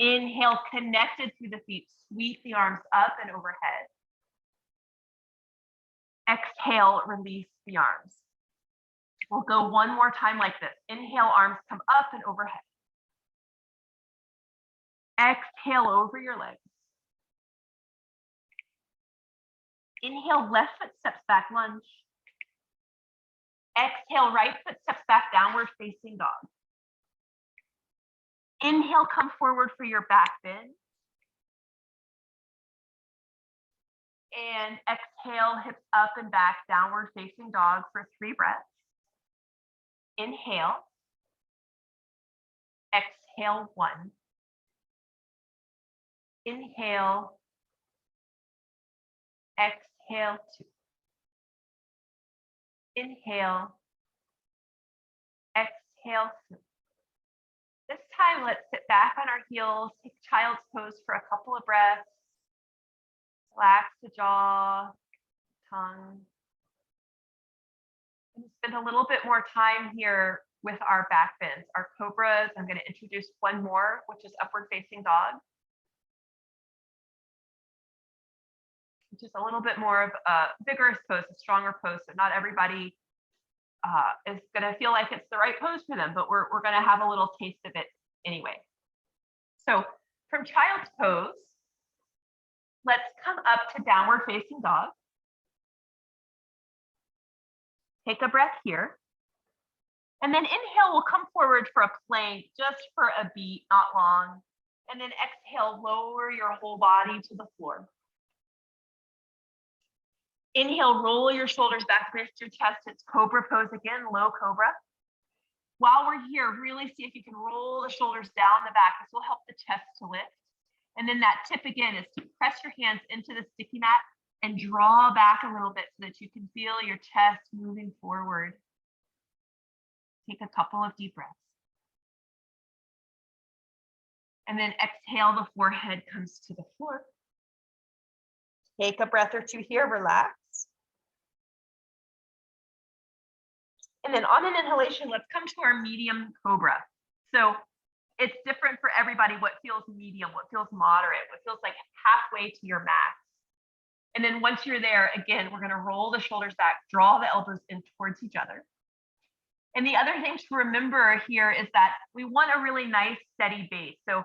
Inhale, connected through the feet, sweep the arms up and overhead. Exhale, release the arms. We'll go 1 more time like this. Inhale, arms come up and overhead. Exhale over your legs. Inhale, left foot steps back, lunge. Exhale, right foot steps back, downward facing dog. Inhale, come forward for your back bend. And exhale, hips up and back, downward facing dog for 3 breaths. Inhale. Exhale, 1. Inhale. Exhale, 2. Inhale. Exhale, 3. This time, let's sit back on our heels, take child's pose for a couple of breaths. Relax the jaw, tongue. And spend a little bit more time here with our back bends, our cobras. I'm going to introduce 1 more, which is upward facing dog, which is a little bit more of a vigorous pose, a stronger pose. So not everybody is going to feel like it's the right pose for them, but we're going to have a little taste of it anyway. So from child's pose, let's come up to downward facing dog. Take a breath here. And then inhale, we'll come forward for a plank, just for a beat, not long. And then exhale, lower your whole body to the floor. Inhale, roll your shoulders back, lift your chest. It's cobra pose again, low cobra. While we're here, really see if you can roll the shoulders down the back. This will help the chest to lift. And then that tip again is to press your hands into the sticky mat and draw back a little bit so that you can feel your chest moving forward. Take a couple of deep breaths. And then exhale, the forehead comes to the floor. Take a breath or 2 here, relax. And then on an inhalation, let's come to our medium cobra. So it's different for everybody, what feels medium, what feels moderate, what feels like halfway to your max. And then once you're there, again, we're gonna roll the shoulders back, draw the elbows in towards each other. And the other thing to remember here is that we want a really nice steady base. So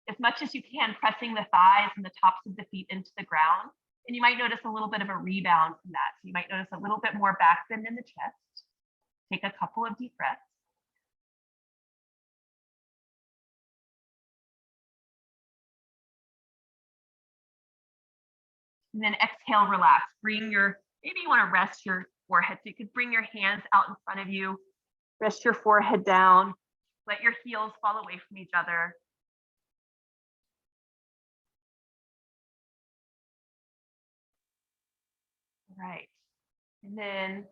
as much as you can, pressing the thighs and the tops of the feet into the ground. And you might notice a little bit of a rebound from that. So you might notice a little bit more back bend in the chest. Take a couple of deep breaths. And then exhale, relax. Bring your, maybe you want to rest your forehead. So you could bring your hands out in front of you, rest your forehead down, let your heels fall away from each other. Right. And then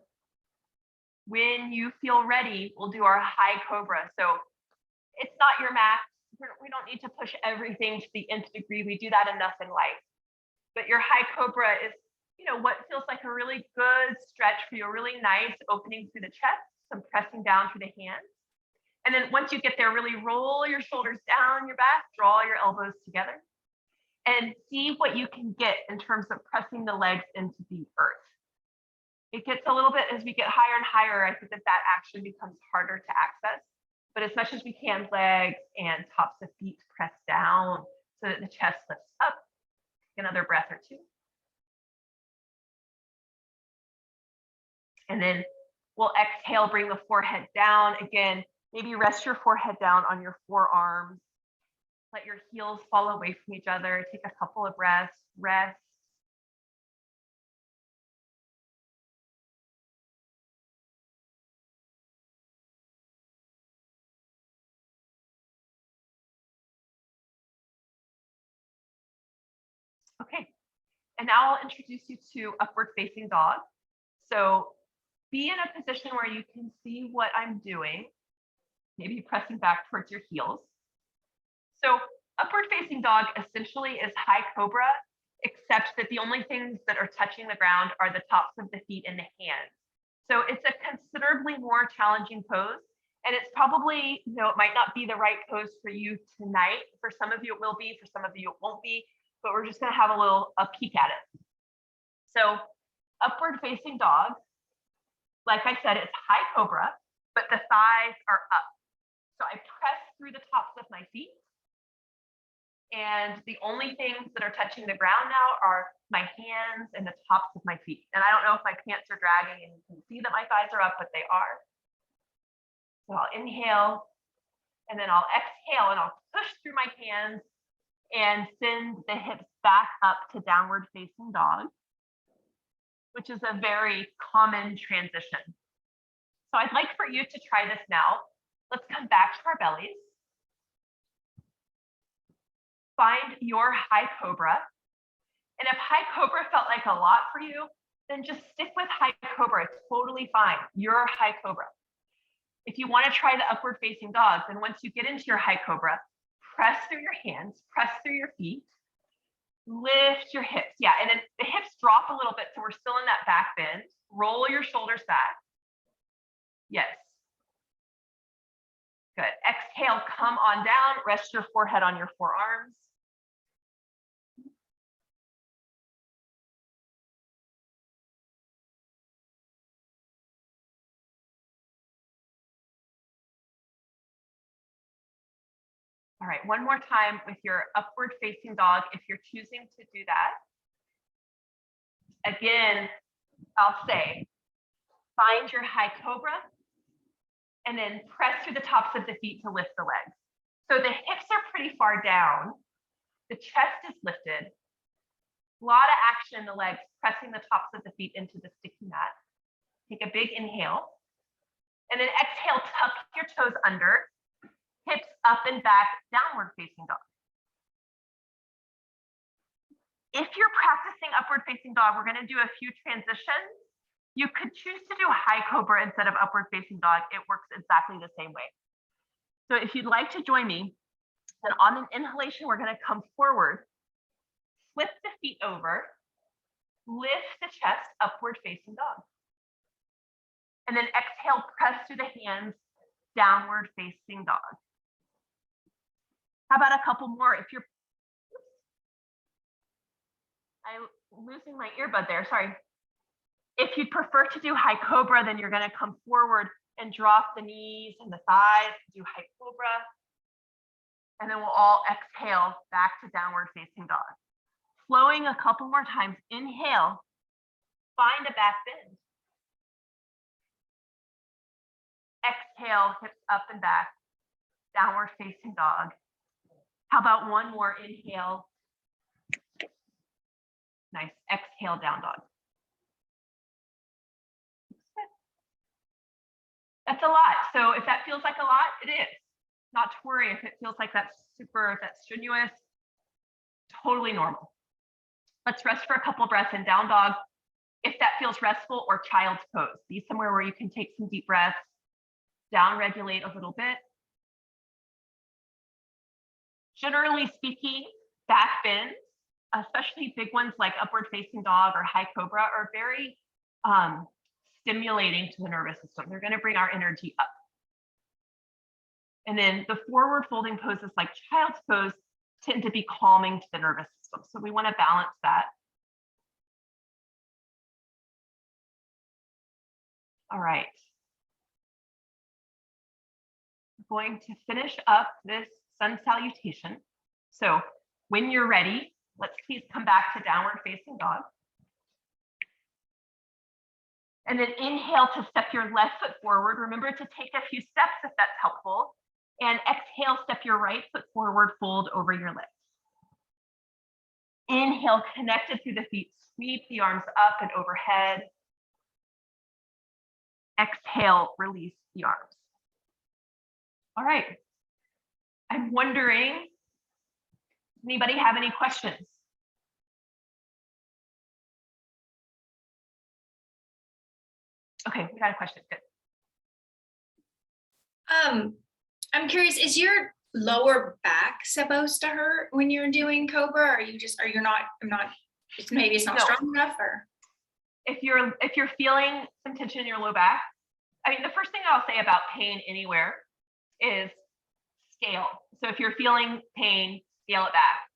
when you feel ready, we'll do our high cobra. So it's not your max. We don't need to push everything to the nth degree. We do that enough in life. But your high cobra is, you know, what feels like a really good stretch for you, a really nice opening through the chest, some pressing down through the hands. And then once you get there, really roll your shoulders down your back, draw your elbows together, and see what you can get in terms of pressing the legs into the earth. It gets a little bit, as we get higher and higher, I think that action becomes harder to access. But as much as we can, legs and tops of feet press down so that the chest lifts up. Another breath or two. And then we'll exhale, bring the forehead down. Again, maybe rest your forehead down on your forearms. Let your heels fall away from each other. Take a couple of breaths, rest. Okay, and now I'll introduce you to upward facing dog. So be in a position where you can see what I'm doing, maybe pressing back towards your heels. So upward facing dog essentially is high cobra, except that the only things that are touching the ground are the tops of the feet and the hands. So it's a considerably more challenging pose. And it's probably, you know, it might not be the right pose for you tonight. For some of you it will be, for some of you it won't be, but we're just gonna have a peek at it. So upward facing dog, like I said, it's high cobra, but the thighs are up. So I press through the tops of my feet. And the only things that are touching the ground now are my hands and the tops of my feet. And I don't know if my pants are dragging and you can see that my thighs are up, but they are. So I'll inhale and then I'll exhale and I'll push through my hands and send the hips back up to downward facing dog, which is a very common transition. So I'd like for you to try this now. Let's come back to our bellies. Find your high cobra. And if high cobra felt like a lot for you, then just stick with high cobra. It's totally fine. You're high cobra. If you want to try the upward facing dog, then once you get into your high cobra, press through your hands, press through your feet, lift your hips. Yeah, and then the hips drop a little bit, so we're still in that back bend. Roll your shoulders back. Yes. Good. Exhale, come on down, rest your forehead on your forearms. All right, one more time with your upward facing dog, if you're choosing to do that. Again, I'll say, find your high cobra and then press through the tops of the feet to lift the legs. So the hips are pretty far down. The chest is lifted. A lot of action in the legs, pressing the tops of the feet into the sticky mat. Take a big inhale. And then exhale, tuck your toes under. Hips up and back, downward facing dog. If you're practicing upward facing dog, we're going to do a few transitions. You could choose to do high cobra instead of upward facing dog. It works exactly the same way. So if you'd like to join me, then on an inhalation, we're going to come forward, flip the feet over, lift the chest, upward facing dog. And then exhale, press through the hands, downward facing dog. How about a couple more? If you're, I'm losing my earbud there, sorry. If you'd prefer to do high cobra, then you're gonna come forward and drop the knees and the thighs, do high cobra. And then we'll all exhale back to downward facing dog. Flowing a couple more times. Inhale, find a back bend. Exhale, hips up and back, downward facing dog. How about one more inhale? Nice, exhale, down dog. That's a lot. So if that feels like a lot, it is. Not to worry if it feels like that's strenuous, totally normal. Let's rest for a couple breaths in down dog. If that feels restful, or child's pose. Be somewhere where you can take some deep breaths, down regulate a little bit. Generally speaking, back bends, especially big ones like upward facing dog or high cobra, are very stimulating to the nervous system. They're going to bring our energy up. And then the forward folding poses like child's pose tend to be calming to the nervous system. So we want to balance that. All right. I'm going to finish up this sun salutation. So when you're ready, let's please come back to downward facing dog. And then inhale to step your left foot forward. Remember to take a few steps if that's helpful. And exhale, step your right foot forward, fold over your legs. Inhale, connected through the feet, sweep the arms up and overhead. Exhale, release the arms. All right. I'm wondering, anybody have any questions? Okay, we got a question. Good. I'm curious, is your lower back supposed to hurt when you're doing Cobra? Or are you not, maybe it's not No. strong enough, or? If you're feeling some tension in your low back, I mean, the first thing I'll say about pain anywhere is scale. So if you're feeling pain, scale it back.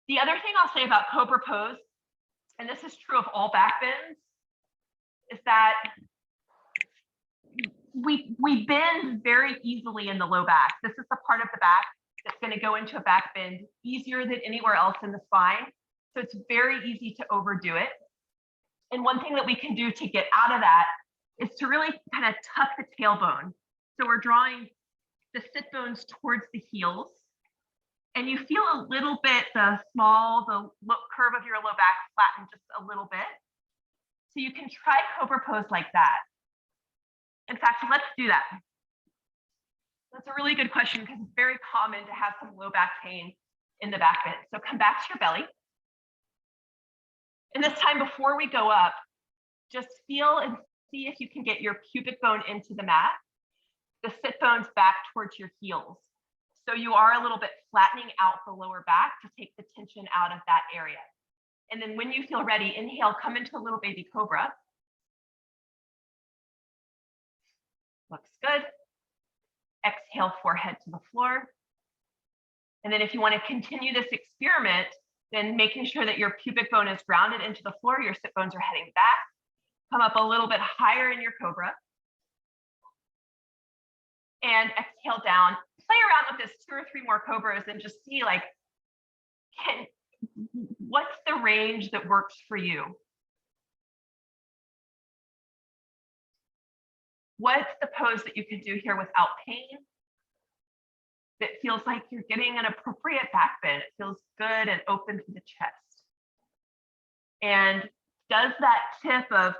The other thing I'll say about Cobra pose, and this is true of all back bends, is that we bend very easily in the low back. This is the part of the back that's going to go into a back bend easier than anywhere else in the spine. So it's very easy to overdo it. And one thing that we can do to get out of that is to really kind of tuck the tailbone. So we're drawing the sit bones towards the heels. And you feel a little bit the curve of your low back flatten just a little bit. So you can try Cobra pose like that. In fact, let's do that. That's a really good question because it's very common to have some low back pain in the back bend. So come back to your belly. And this time before we go up, just feel and see if you can get your pubic bone into the mat, the sit bones back towards your heels. So you are a little bit flattening out the lower back to take the tension out of that area. And then when you feel ready, inhale, come into a little baby cobra. Looks good. Exhale, forehead to the floor. And then if you want to continue this experiment, then making sure that your pubic bone is grounded into the floor, your sit bones are heading back. Come up a little bit higher in your cobra. And exhale down. Play around with this 2 or 3 more cobras and just see like, what's the range that works for you? What's the pose that you can do here without pain? That feels like you're getting an appropriate back bend. It feels good and open to the chest. And does that tip of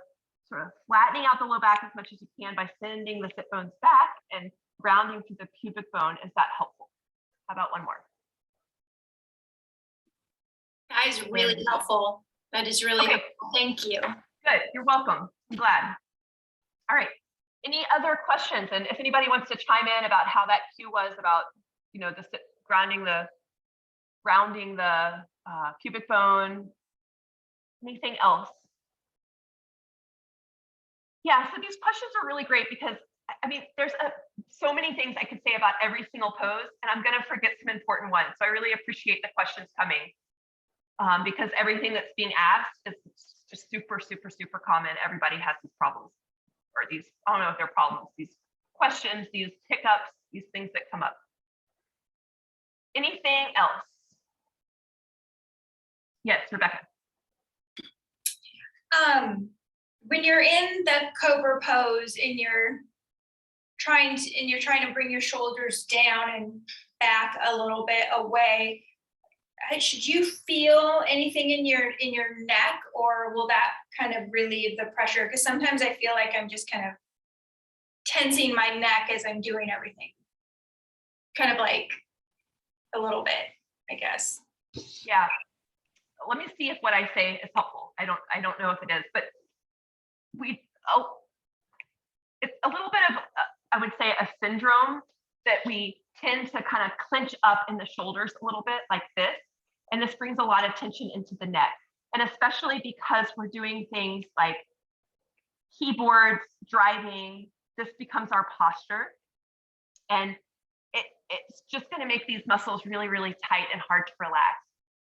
sort of flattening out the low back as much as you can by sending the sit bones back and grounding through the pubic bone, is that helpful? How about one more? That is really helpful. That is really Okay. helpful. Thank you. Good, you're welcome. I'm glad. All right. Any other questions? And if anybody wants to chime in about how that cue was about, you know, grounding the pubic bone, anything else? Yeah, so these questions are really great because, I mean, there's so many things I could say about every single pose, and I'm going to forget some important ones. So I really appreciate the questions coming because everything that's being asked is just super, super, super common. Everybody has these problems, or these, I don't know if they're problems, these questions, these hiccups, these things that come up. Anything else? Yes, Rebecca. When you're in the cobra pose and you're trying to bring your shoulders down and back a little bit away, should you feel anything in your neck, or will that kind of relieve the pressure? Because sometimes I feel like I'm just kind of tensing my neck as I'm doing everything. Kind of like a little bit, I guess. Yeah. Let me see if what I say is helpful. I don't know if it is, but it's a little bit of, I would say, a syndrome that we tend to kind of clench up in the shoulders a little bit like this. And this brings a lot of tension into the neck. And especially because we're doing things like keyboards, driving, this becomes our posture. And it's just going to make these muscles really, really tight and hard to relax.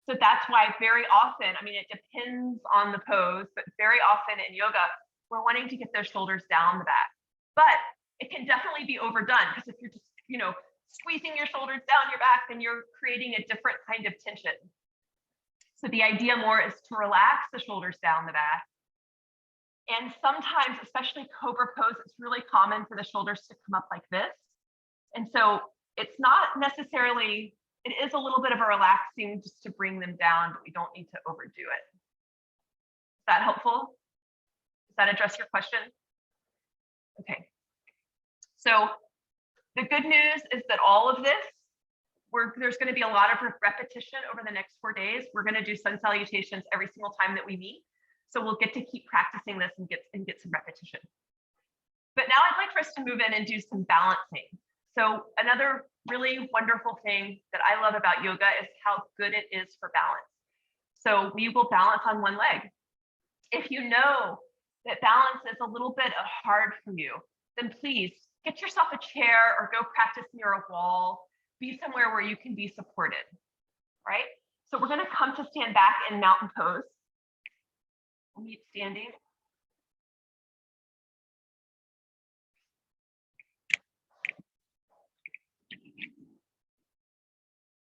So that's why very often, I mean, it depends on the pose, but very often in yoga, we're wanting to get those shoulders down the back. But it can definitely be overdone, because if you're just, squeezing your shoulders down your back, then you're creating a different kind of tension. So the idea more is to relax the shoulders down the back. And sometimes, especially cobra pose, it's really common for the shoulders to come up like this. And so it's not necessarily, it is a little bit of a relaxing just to bring them down, but we don't need to overdo it. Is that helpful? Does that address your question? Okay. So the good news is that all of this, there's going to be a lot of repetition over the next 4 days. We're going to do sun salutations every single time that we meet. So we'll get to keep practicing this and get some repetition. But now I'd like for us to move in and do some balancing. So another really wonderful thing that I love about yoga is how good it is for balance. So we will balance on one leg. If you know that balance is a little bit hard for you, then please get yourself a chair or go practice near a wall. Be somewhere where you can be supported, right? So we're going to come to stand back in mountain pose. We'll meet standing.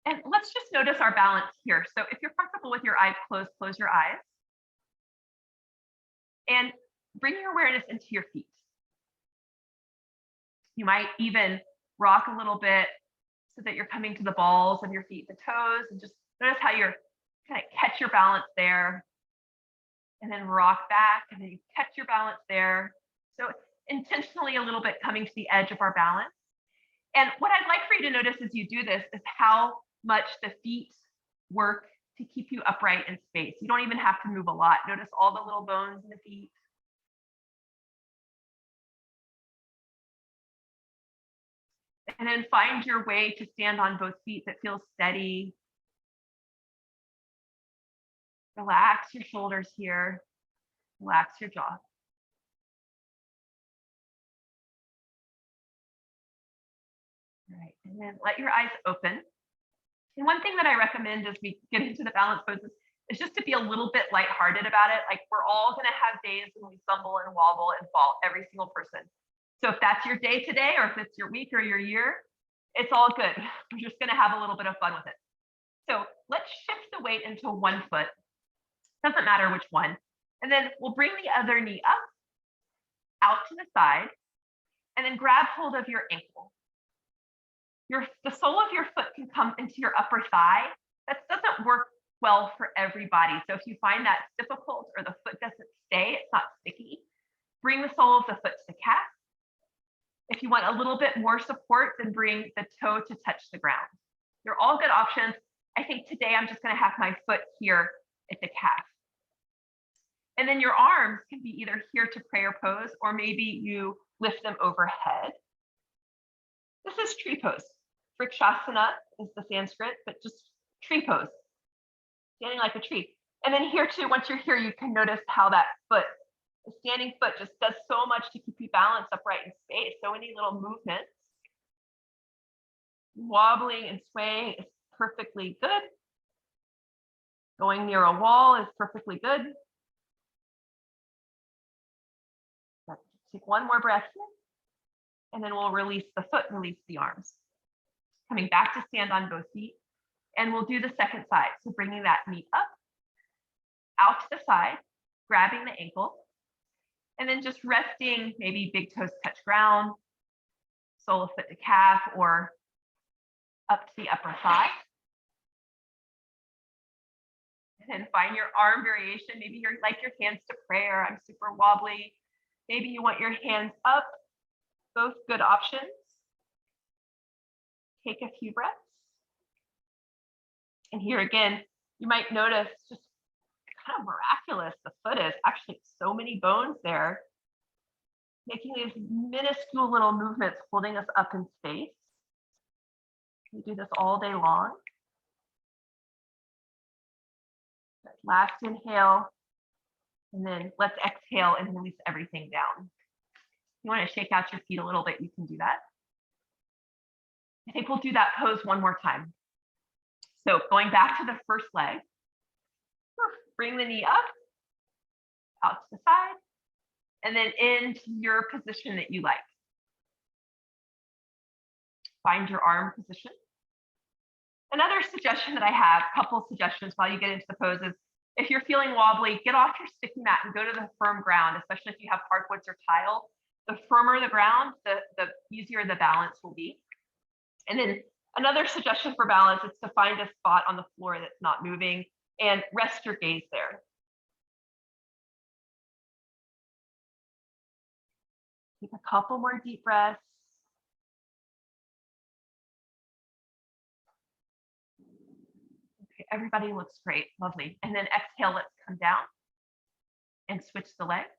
And let's just notice our balance here. So if you're comfortable with your eyes closed, close your eyes. And bring your awareness into your feet. You might even rock a little bit so that you're coming to the balls of your feet, the toes, and just notice how you're kind of catch your balance there. And then rock back, and then you catch your balance there. So intentionally a little bit coming to the edge of our balance. And what I'd like for you to notice as you do this is how much the feet work to keep you upright in space. You don't even have to move a lot. Notice all the little bones in the feet. And then find your way to stand on both feet that feels steady. Relax your shoulders here. Relax your jaw. All right, and then let your eyes open. And one thing that I recommend as we get into the balance poses is just to be a little bit lighthearted about it. Like, we're all going to have days when we stumble and wobble and fall, every single person. So if that's your day today, or if it's your week or your year, it's all good. We're just going to have a little bit of fun with it. So let's shift the weight into one foot. Doesn't matter which one. And then we'll bring the other knee up, out to the side, and then grab hold of your ankle. The sole of your foot can come into your upper thigh. That doesn't work well for everybody. So if you find that difficult, or the foot doesn't stay, it's not sticky, bring the sole of the foot to the calf. If you want a little bit more support, then bring the toe to touch the ground. They're all good options. I think today I'm just going to have my foot here at the calf. And then your arms can be either here to prayer pose, or maybe you lift them overhead. This is tree pose. Vrikshasana is the Sanskrit, but just tree pose, standing like a tree. And then here too, once you're here, you can notice how that foot, the standing foot, just does so much to keep you balanced upright in space. So any little movements, wobbling and swaying is perfectly good. Going near a wall is perfectly good. Let's take one more breath here, and then we'll release the foot, release the arms. Coming back to stand on both feet. And we'll do the second side. So bringing that knee up, out to the side, grabbing the ankle, and then just resting, maybe big toes touch ground, sole of foot to calf, or up to the upper thigh. And then find your arm variation. Maybe you're like your hands to prayer. I'm super wobbly. Maybe you want your hands up. Both good options. Take a few breaths. And here again, you might notice just kind of miraculous. The foot is actually so many bones there, making these minuscule little movements, holding us up in space. We do this all day long. Last inhale, and then let's exhale and release everything down. You want to shake out your feet a little bit, you can do that. I think we'll do that pose one more time. So going back to the first leg, bring the knee up, out to the side, and then into your position that you like. Find your arm position. Another suggestion that I have, a couple of suggestions while you get into the poses, if you're feeling wobbly, get off your sticky mat and go to the firm ground, especially if you have hardwoods or tile. The firmer the ground, the easier the balance will be. And then another suggestion for balance is to find a spot on the floor that's not moving and rest your gaze there. Take a couple more deep breaths. Okay, everybody looks great, lovely. And then exhale, let's come down and switch the legs.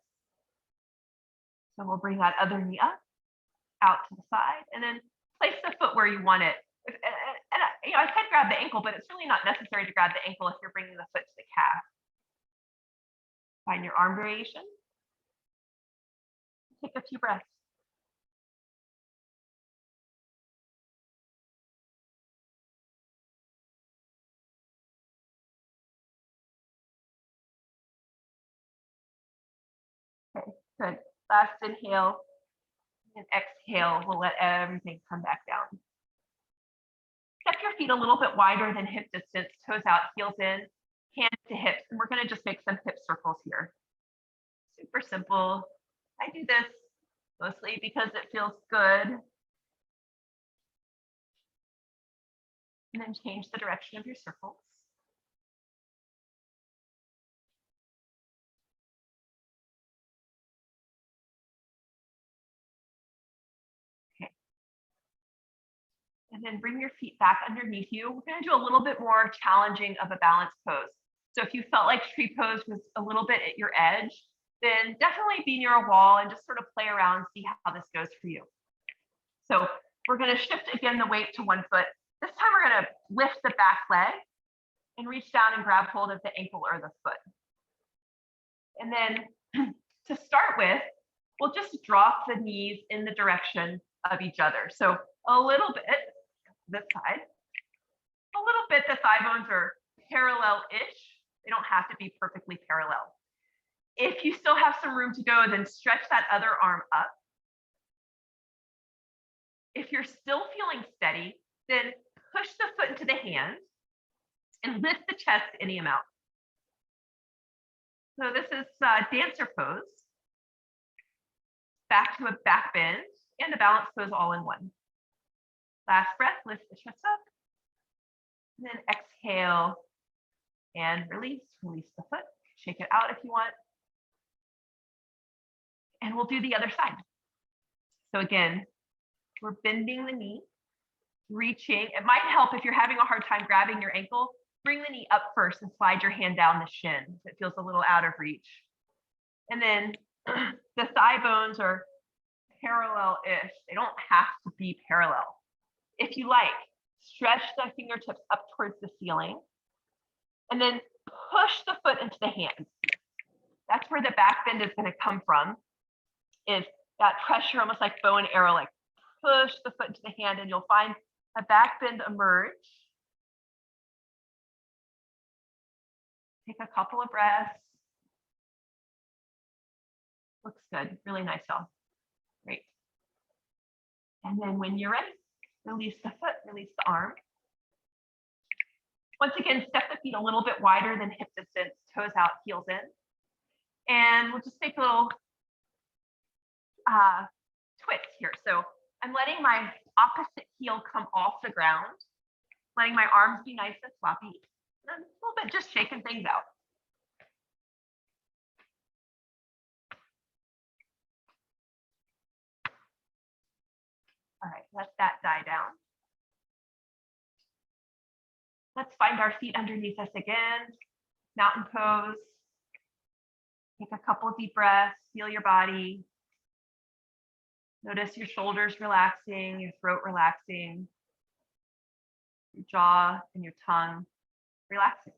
So we'll bring that other knee up, out to the side, and then place the foot where you want it. And I said grab the ankle, but it's really not necessary to grab the ankle if you're bringing the foot to the calf. Find your arm variation. Take a few breaths. Okay, good. Last inhale and exhale. We'll let everything come back down. Step your feet a little bit wider than hip distance, toes out, heels in, hands to hips. And we're going to just make some hip circles here. Super simple. I do this mostly because it feels good. And then change the direction of your circles. And then bring your feet back underneath you. We're going to do a little bit more challenging of a balance pose. So if you felt like tree pose was a little bit at your edge, then definitely be near a wall and just sort of play around, see how this goes for you. So we're going to shift again the weight to one foot. This time we're going to lift the back leg and reach down and grab hold of the ankle or the foot. And then to start with, we'll just drop the knees in the direction of each other. So a little bit this side, a little bit the thigh bones are parallel-ish. They don't have to be perfectly parallel. If you still have some room to go, then stretch that other arm up. If you're still feeling steady, then push the foot into the hand and lift the chest any amount. So this is dancer pose. Back to a back bend and a balance pose all in one. Last breath, lift the chest up. And then exhale and release. Release the foot. Shake it out if you want. And we'll do the other side. So again, we're bending the knee, reaching. It might help if you're having a hard time grabbing your ankle, bring the knee up first and slide your hand down the shin. So it feels a little out of reach. And then the thigh bones are parallel-ish. They don't have to be parallel. If you like, stretch the fingertips up towards the ceiling and then push the foot into the hand. That's where the back bend is going to come from, is that pressure, almost like bow and arrow, like push the foot into the hand and you'll find a back bend emerge. Take a couple of breaths. Looks good, really nice, y'all. Great. And then when you're ready, release the foot, release the arm. Once again, step the feet a little bit wider than hip distance, toes out, heels in. And we'll just take a little twist here. So I'm letting my opposite heel come off the ground, letting my arms be nice and floppy, and a little bit just shaking things out. All right, let that die down. Let's find our feet underneath us again. Mountain pose. Take a couple of deep breaths, feel your body. Notice your shoulders relaxing, your throat relaxing, your jaw and your tongue relaxing.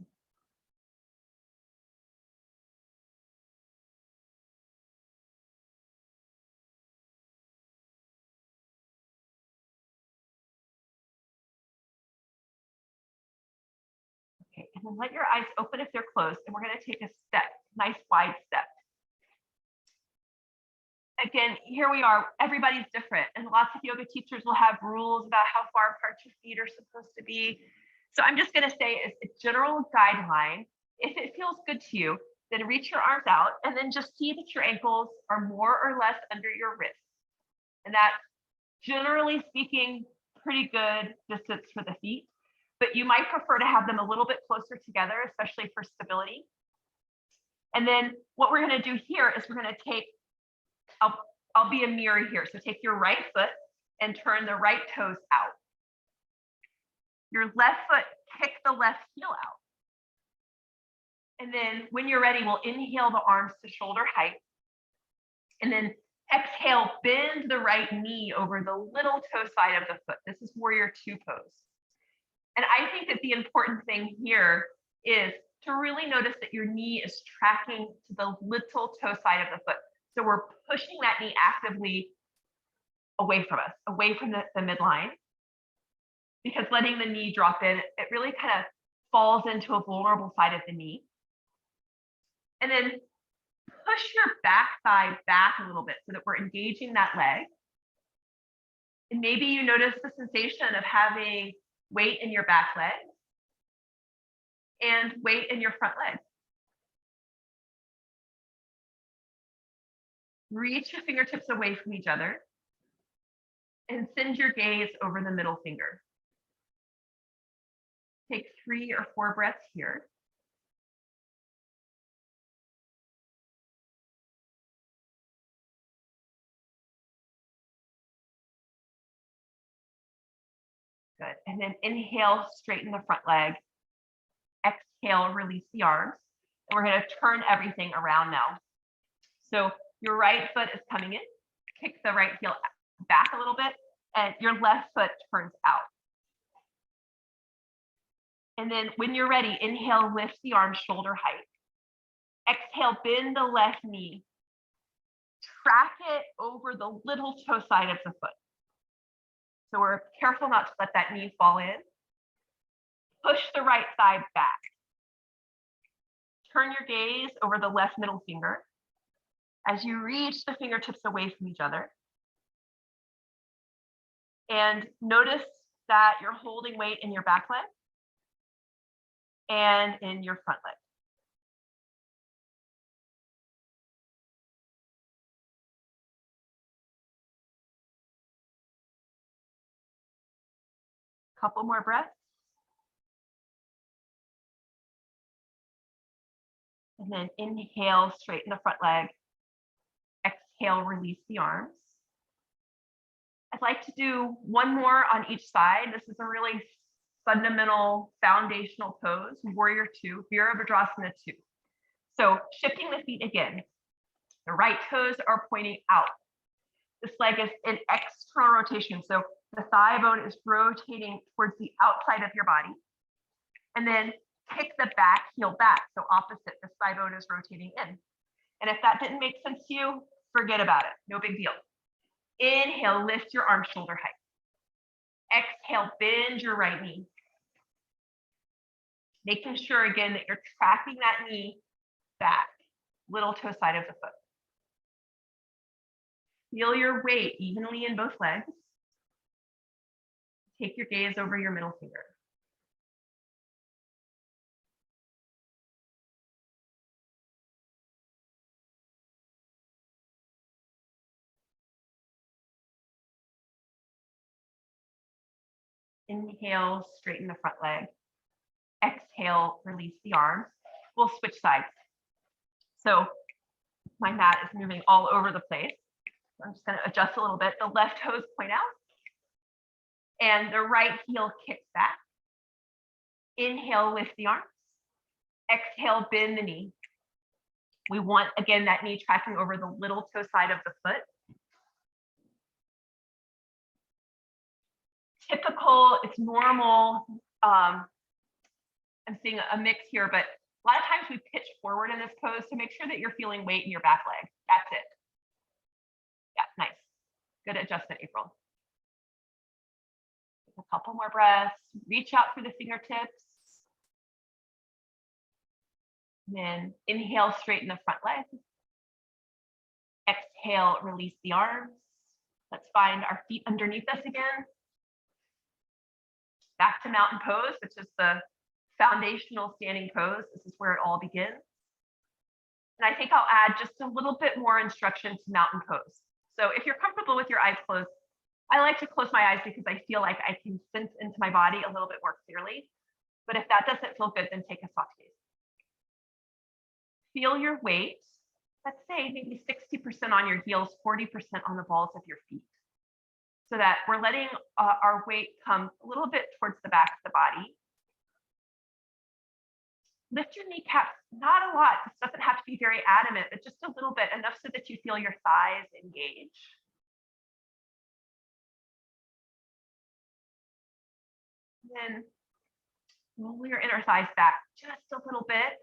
Okay, and then let your eyes open if they're closed, and we're going to take a step, nice wide step. Again, here we are, everybody's different, and lots of yoga teachers will have rules about how far apart your feet are supposed to be. So I'm just going to say as a general guideline, if it feels good to you, then reach your arms out and then just see that your ankles are more or less under your wrists. And that's generally speaking, pretty good distance for the feet, but you might prefer to have them a little bit closer together, especially for stability. And then what we're going to do here is we're going to take, I'll be a mirror here. So take your right foot and turn the right toes out. Your left foot, kick the left heel out. And then when you're ready, we'll inhale the arms to shoulder height. And then exhale, bend the right knee over the little toe side of the foot. This is warrior two pose. And I think that the important thing here is to really notice that your knee is tracking to the little toe side of the foot. So we're pushing that knee actively away from us, away from the midline, because letting the knee drop in, it really kind of falls into a vulnerable side of the knee. And then push your back thigh back a little bit so that we're engaging that leg. And maybe you notice the sensation of having weight in your back leg and weight in your front leg. Reach your fingertips away from each other and send your gaze over the middle finger. Take 3 or 4 breaths here. Good. And then inhale, straighten the front leg. Exhale, release the arms. And we're going to turn everything around now. So your right foot is coming in. Kick the right heel back a little bit, and your left foot turns out. And then when you're ready, inhale, lift the arms shoulder height. Exhale, bend the left knee. Track it over the little toe side of the foot. So we're careful not to let that knee fall in. Push the right thigh back. Turn your gaze over the left middle finger as you reach the fingertips away from each other. And notice that you're holding weight in your back leg and in your front leg. Couple more breaths. And then inhale, straighten the front leg. Exhale, release the arms. I'd like to do one more on each side. This is a really fundamental foundational pose, warrior two, Virabhadrasana 2. So shifting the feet again. The right toes are pointing out. This leg is in external rotation. So the thigh bone is rotating towards the outside of your body. And then kick the back heel back. So opposite, the thigh bone is rotating in. And if that didn't make sense to you, forget about it. No big deal. Inhale, lift your arms shoulder height. Exhale, bend your right knee. Making sure again that you're tracking that knee back, little toe side of the foot. Feel your weight evenly in both legs. Take your gaze over your middle finger. Inhale, straighten the front leg. Exhale, release the arms. We'll switch sides. So my mat is moving all over the place. I'm just going to adjust a little bit. The left toes point out and the right heel kicks back. Inhale, lift the arms. Exhale, bend the knee. We want, again, that knee tracking over the little toe side of the foot. Typical, it's normal. I'm seeing a mix here, but a lot of times we pitch forward in this pose to make sure that you're feeling weight in your back leg. That's it. Yeah, nice. Good adjustment, April. A couple more breaths. Reach out through the fingertips. And then inhale, straighten the front leg. Exhale, release the arms. Let's find our feet underneath us again. Back to mountain pose, which is the foundational standing pose. This is where it all begins. And I think I'll add just a little bit more instruction to mountain pose. So if you're comfortable with your eyes closed, I like to close my eyes because I feel like I can sense into my body a little bit more clearly. But if that doesn't feel good, then take a soft gaze. Feel your weight. Let's say maybe 60% on your heels, 40% on the balls of your feet. So that we're letting our weight come a little bit towards the back of the body. Lift your kneecaps, not a lot. This doesn't have to be very adamant, but just a little bit, enough so that you feel your thighs engage. And then roll your inner thighs back just a little bit.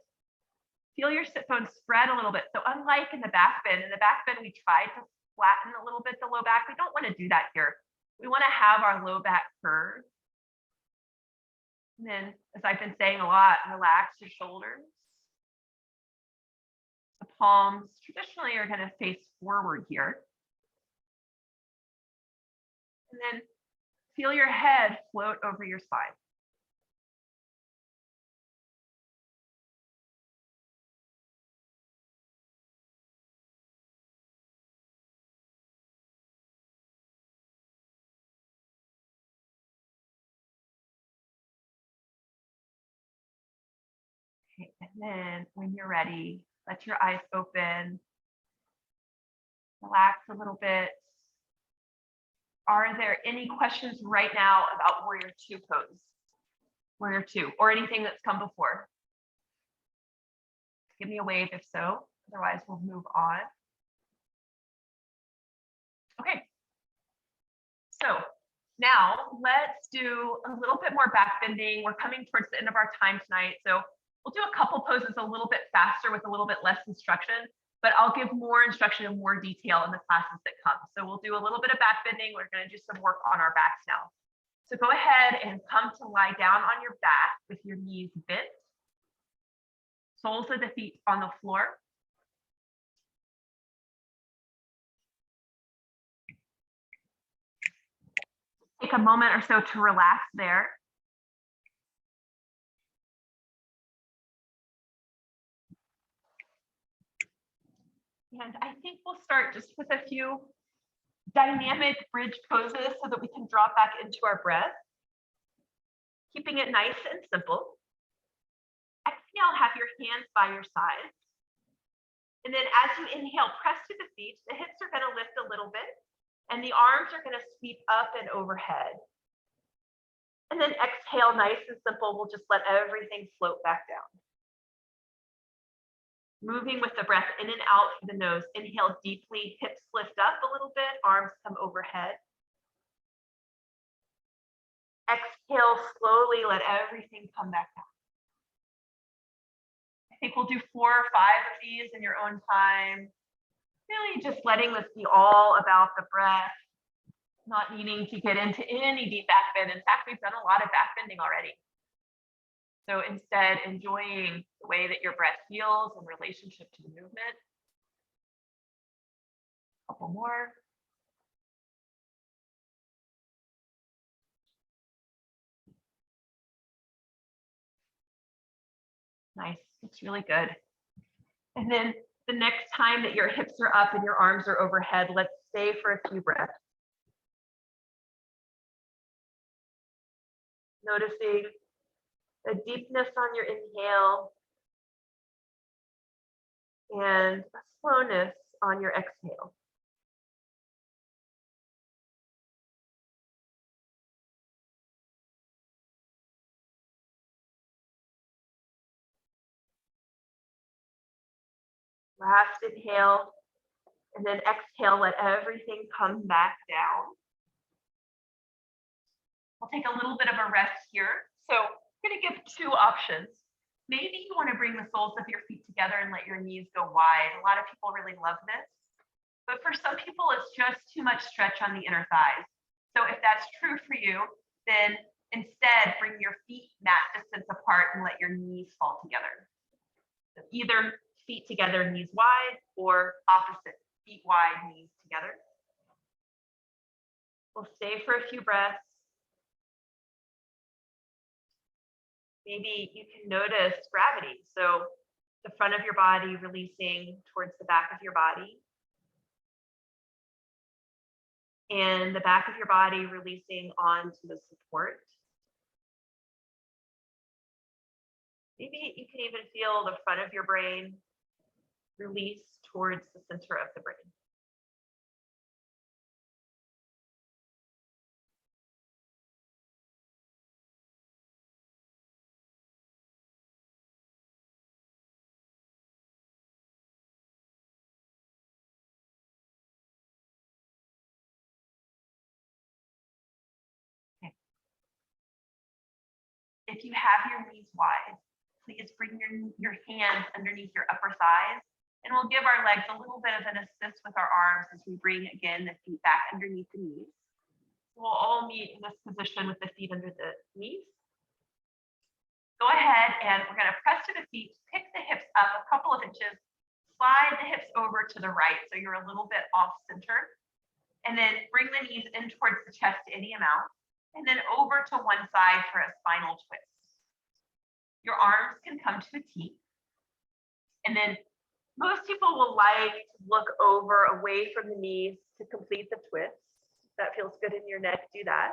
Feel your sit bones spread a little bit. So unlike in the back bend, we tried to flatten a little bit the low back. We don't want to do that here. We want to have our low back curve. And then, as I've been saying a lot, relax your shoulders. The palms traditionally are going to face forward here. And then feel your head float over your spine. Okay, and then when you're ready, let your eyes open. Relax a little bit. Are there any questions right now about Warrior Two pose? Warrior Two, or anything that's come before? Give me a wave if so, otherwise we'll move on. Okay, so now let's do a little bit more back bending. We're coming towards the end of our time tonight, so we'll do a couple poses a little bit faster with a little bit less instruction, but I'll give more instruction and more detail in the classes that come. So we'll do a little bit of back bending. We're going to do some work on our backs now. So go ahead and come to lie down on your back with your knees bent. Soles of the feet on the floor. Take a moment or so to relax there. And I think we'll start just with a few dynamic bridge poses so that we can drop back into our breath. Keeping it nice and simple. Exhale, have your hands by your sides. And then as you inhale, press to the feet. The hips are going to lift a little bit and the arms are going to sweep up and overhead. And then exhale, nice and simple. We'll just let everything float back down. Moving with the breath in and out through the nose. Inhale deeply, hips lift up a little bit, arms come overhead. Exhale slowly, let everything come back down. I think we'll do 4 or 5 of these in your own time. Really just letting this be all about the breath, not needing to get into any deep back bend. In fact, we've done a lot of back bending already. So instead, enjoying the way that your breath feels in relationship to the movement. A couple more. Nice, looks really good. And then the next time that your hips are up and your arms are overhead, let's stay for a few breaths. Noticing the deepness on your inhale and a slowness on your exhale. Last inhale, and then exhale, let everything come back down. We'll take a little bit of a rest here. So I'm going to give two options. Maybe you want to bring the soles of your feet together and let your knees go wide. A lot of people really love this. But for some people, it's just too much stretch on the inner thighs. So if that's true for you, then instead bring your feet mat distance apart and let your knees fall together. So either feet together, knees wide, or opposite, feet wide, knees together. We'll stay for a few breaths. Maybe you can notice gravity. So the front of your body releasing towards the back of your body. And the back of your body releasing onto the support. Maybe you can even feel the front of your brain release towards the center of the brain. Okay. If you have your knees wide, please bring your hands underneath your upper thighs, and we'll give our legs a little bit of an assist with our arms as we bring, again, the feet back underneath the knees. We'll all meet in this position with the feet under the knees. Go ahead and we're going to press to the feet, pick the hips up a couple of inches, slide the hips over to the right so you're a little bit off center, and then bring the knees in towards the chest any amount, and then over to one side for a spinal twist. Your arms can come to a T. And then most people will like to look over away from the knees to complete the twist. If that feels good in your neck, do that.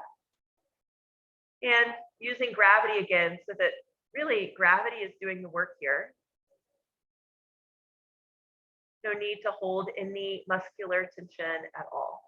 And using gravity again, so that really gravity is doing the work here. No need to hold any muscular tension at all.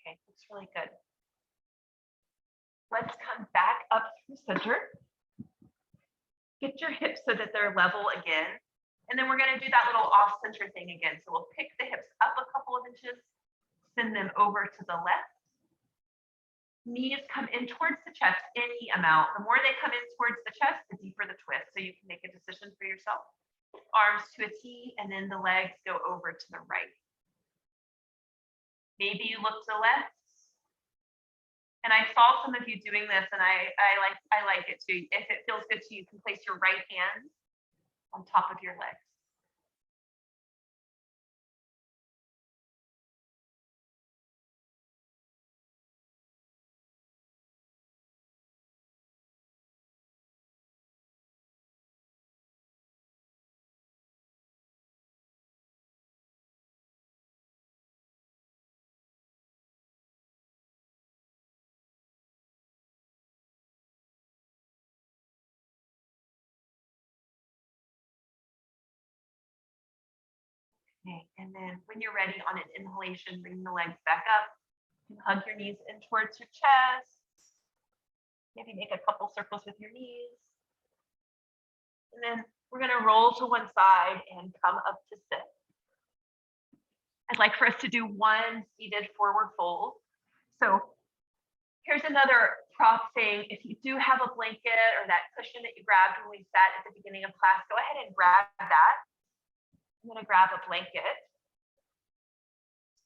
Okay, looks really good. Let's come back up through center. Get your hips so that they're level again. And then we're going to do that little off center thing again. So we'll pick the hips up a couple of inches, send them over to the left. Knees come in towards the chest any amount. The more they come in towards the chest, the deeper the twist. So you can make a decision for yourself. Arms to a T, and then the legs go over to the right. Maybe you look to the left. And I saw some of you doing this, and I like it too. If it feels good to you, you can place your right hand on top of your legs. Okay, and then when you're ready on an inhalation, bring the legs back up and hug your knees in towards your chest. Maybe make a couple circles with your knees. And then we're going to roll to one side and come up to sit. I'd like for us to do one seated forward fold. So here's another prop thing. If you do have a blanket or that cushion that you grabbed when we sat at the beginning of class, go ahead and grab that. I'm going to grab a blanket.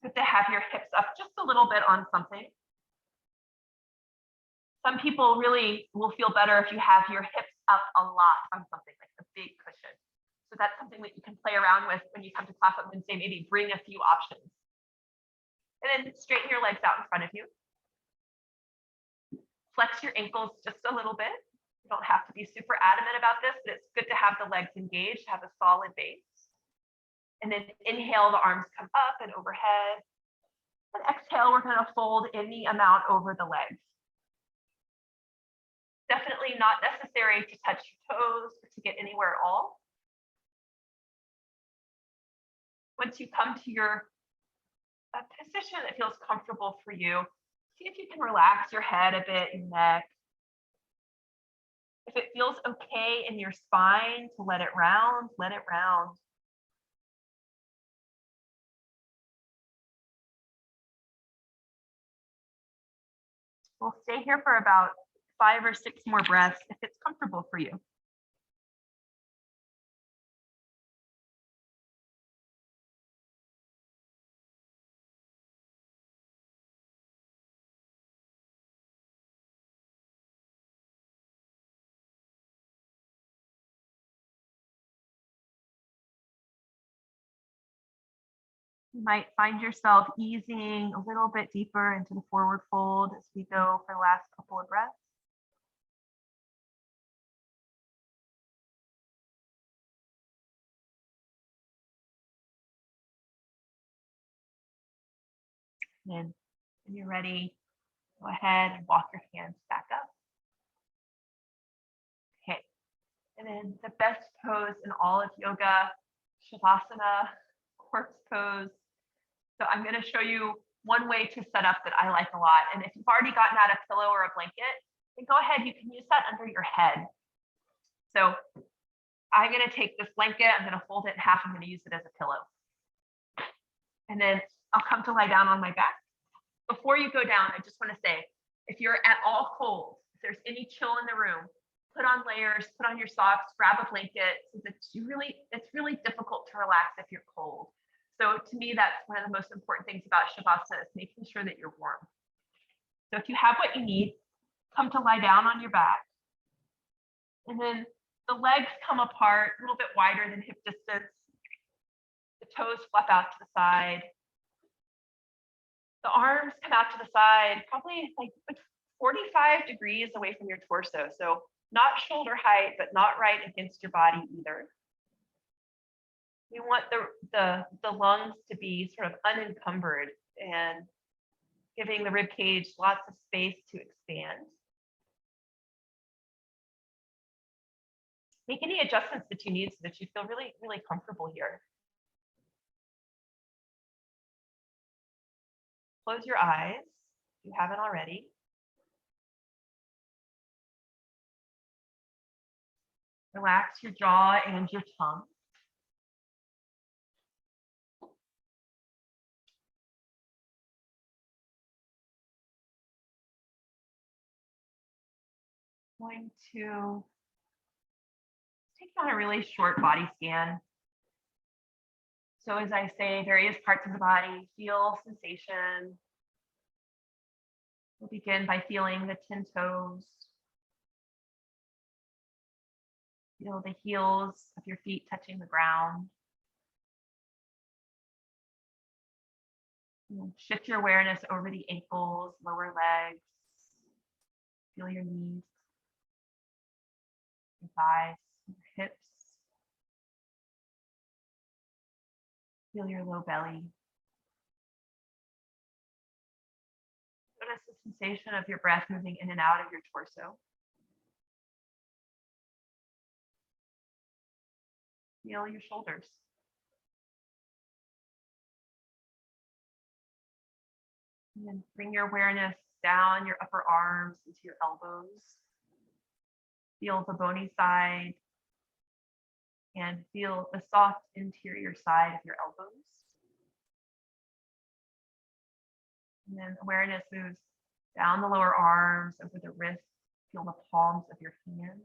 It's good to have your hips up just a little bit on something. Some people really will feel better if you have your hips up a lot on something like a big cushion. So So that's something that you can play around with when you come to class on Wednesday, maybe bring a few options. And then straighten your legs out in front of you. Flex your ankles just a little bit. You don't have to be super adamant about this, but it's good to have the legs engaged, have a solid base. And then inhale, the arms come up and overhead. And exhale, we're going to fold any amount over the legs. Definitely not necessary to touch your toes or to get anywhere at all. Once you come to your position that feels comfortable for you, see if you can relax your head a bit, your neck. If it feels okay in your spine to let it round, let it round. We'll stay here for about 5 or 6 more breaths if it's comfortable for you. You might find yourself easing a little bit deeper into the forward fold as we go for the last couple of breaths. And when you're ready, go ahead and walk your hands back up. Okay. And then the best pose in all of yoga, Shavasana, corpse pose. So I'm going to show you one way to set up that I like a lot. And if you've already gotten out a pillow or a blanket, then go ahead, you can use that under your head. So I'm going to take this blanket, I'm going to fold it in half, I'm going to use it as a pillow. And then I'll come to lie down on my back. Before you go down, I just want to say, if you're at all cold, if there's any chill in the room, put on layers, put on your socks, grab a blanket. It's really difficult to relax if you're cold. So to me, that's one of the most important things about Shavasana is making sure that you're warm. So if you have what you need, come to lie down on your back. And then the legs come apart a little bit wider than hip distance. The toes flap out to the side. The arms come out to the side, probably like 45 degrees away from your torso. So not shoulder height, but not right against your body either. We want the lungs to be sort of unencumbered and giving the rib cage lots of space to expand. Make any adjustments that you need so that you feel really, really comfortable here. Close your eyes if you haven't already. Relax your jaw and your tongue. Going to take on a really short body scan. So as I say, various parts of the body, feel sensation. We'll begin by feeling the 10 toes. Feel the heels of your feet touching the ground. And shift your awareness over the ankles, lower legs. Feel your knees, your thighs, your hips. Feel your low belly. Notice the sensation of your breath moving in and out of your torso. Feel your shoulders. And then bring your awareness down your upper arms into your elbows. Feel the bony side and feel the soft interior side of your elbows. And then awareness moves down the lower arms, over the wrists. Feel the palms of your hands.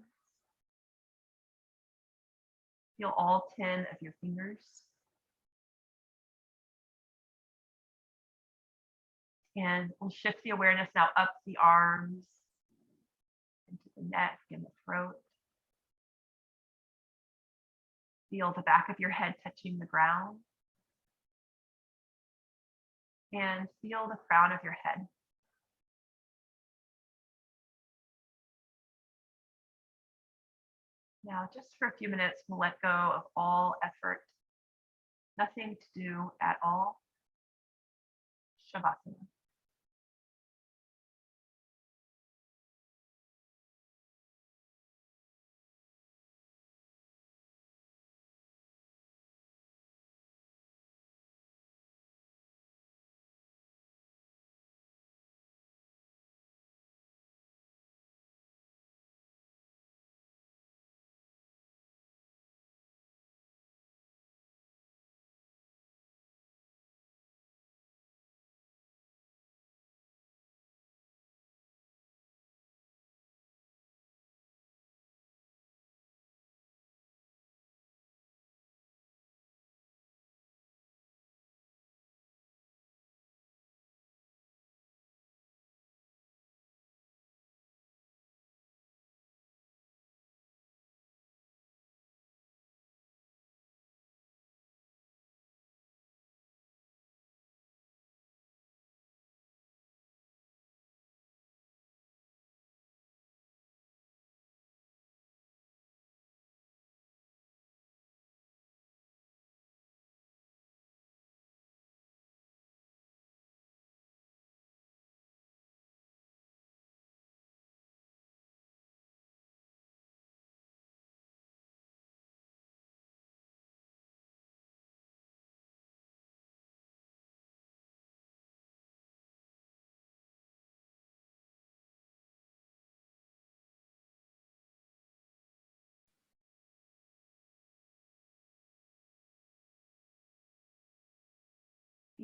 Feel all 10 of your fingers. And we'll shift the awareness now up the arms, into the neck and the throat. Feel the back of your head touching the ground. And feel the crown of your head. Now, just for a few minutes, we'll let go of all effort. Nothing to do at all. Shavasana.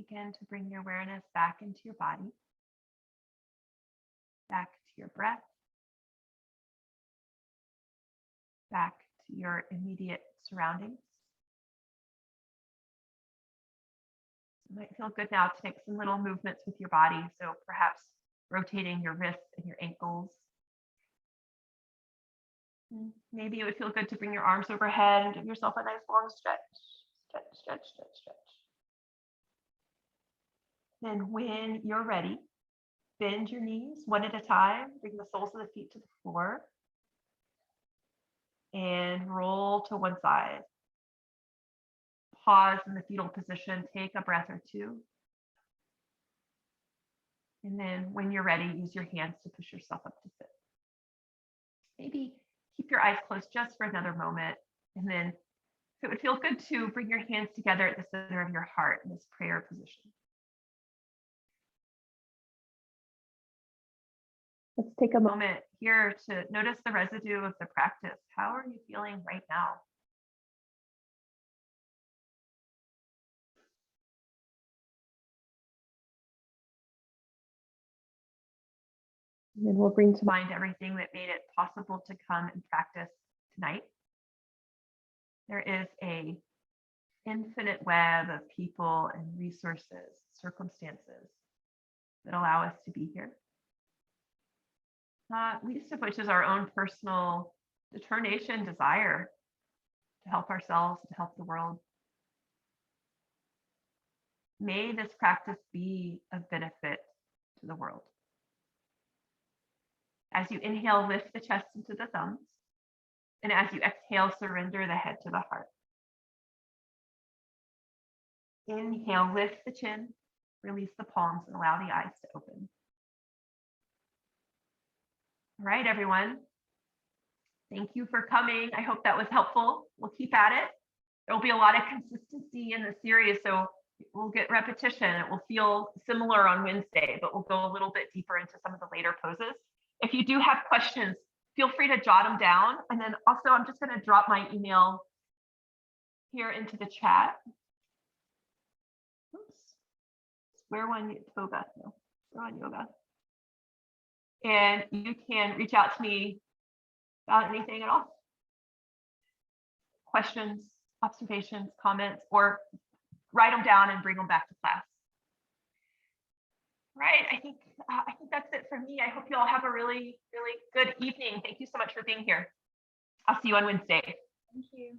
Begin to bring your awareness back into your body, back to your breath, back to your immediate surroundings. It might feel good now to make some little movements with your body. So perhaps rotating your wrists and your ankles. Maybe it would feel good to bring your arms overhead and give yourself a nice long stretch. Stretch, stretch, stretch, stretch. Then when you're ready, bend your knees one at a time. Bring the soles of the feet to the floor. And roll to one side. Pause in the fetal position. Take a breath or two. And then when you're ready, use your hands to push yourself up to sit. Maybe keep your eyes closed just for another moment. And then if it would feel good to bring your hands together at the center of your heart in this prayer position. Let's take a moment here to notice the residue of the practice. How are you feeling right now? And then we'll bring to mind everything that made it possible to come and practice tonight. There is an infinite web of people and resources, circumstances that allow us to be here. Not least of which is our own personal determination, desire to help ourselves, to help the world. May this practice be of benefit to the world. As you inhale, lift the chest into the thumbs. And as you exhale, surrender the head to the heart. Inhale, lift the chin, release the palms, and allow the eyes to open. All right, everyone. Thank you for coming. I hope that was helpful. We'll keep at it. There'll be a lot of consistency in the series, so we'll get repetition. It will feel similar on Wednesday, but we'll go a little bit deeper into some of the later poses. If you do have questions, feel free to jot them down. And then also, I'm just going to drop my email here into the chat. Oops. Square One Yoga. No, Square One Yoga. And you can reach out to me about anything at all. Questions, observations, comments, or write them down and bring them back to class. Right, I think that's it for me. I hope you all have a really, really good evening. Thank you so much for being here. I'll see you on Wednesday. Thank you.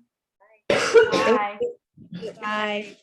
Bye. Bye. you. Bye.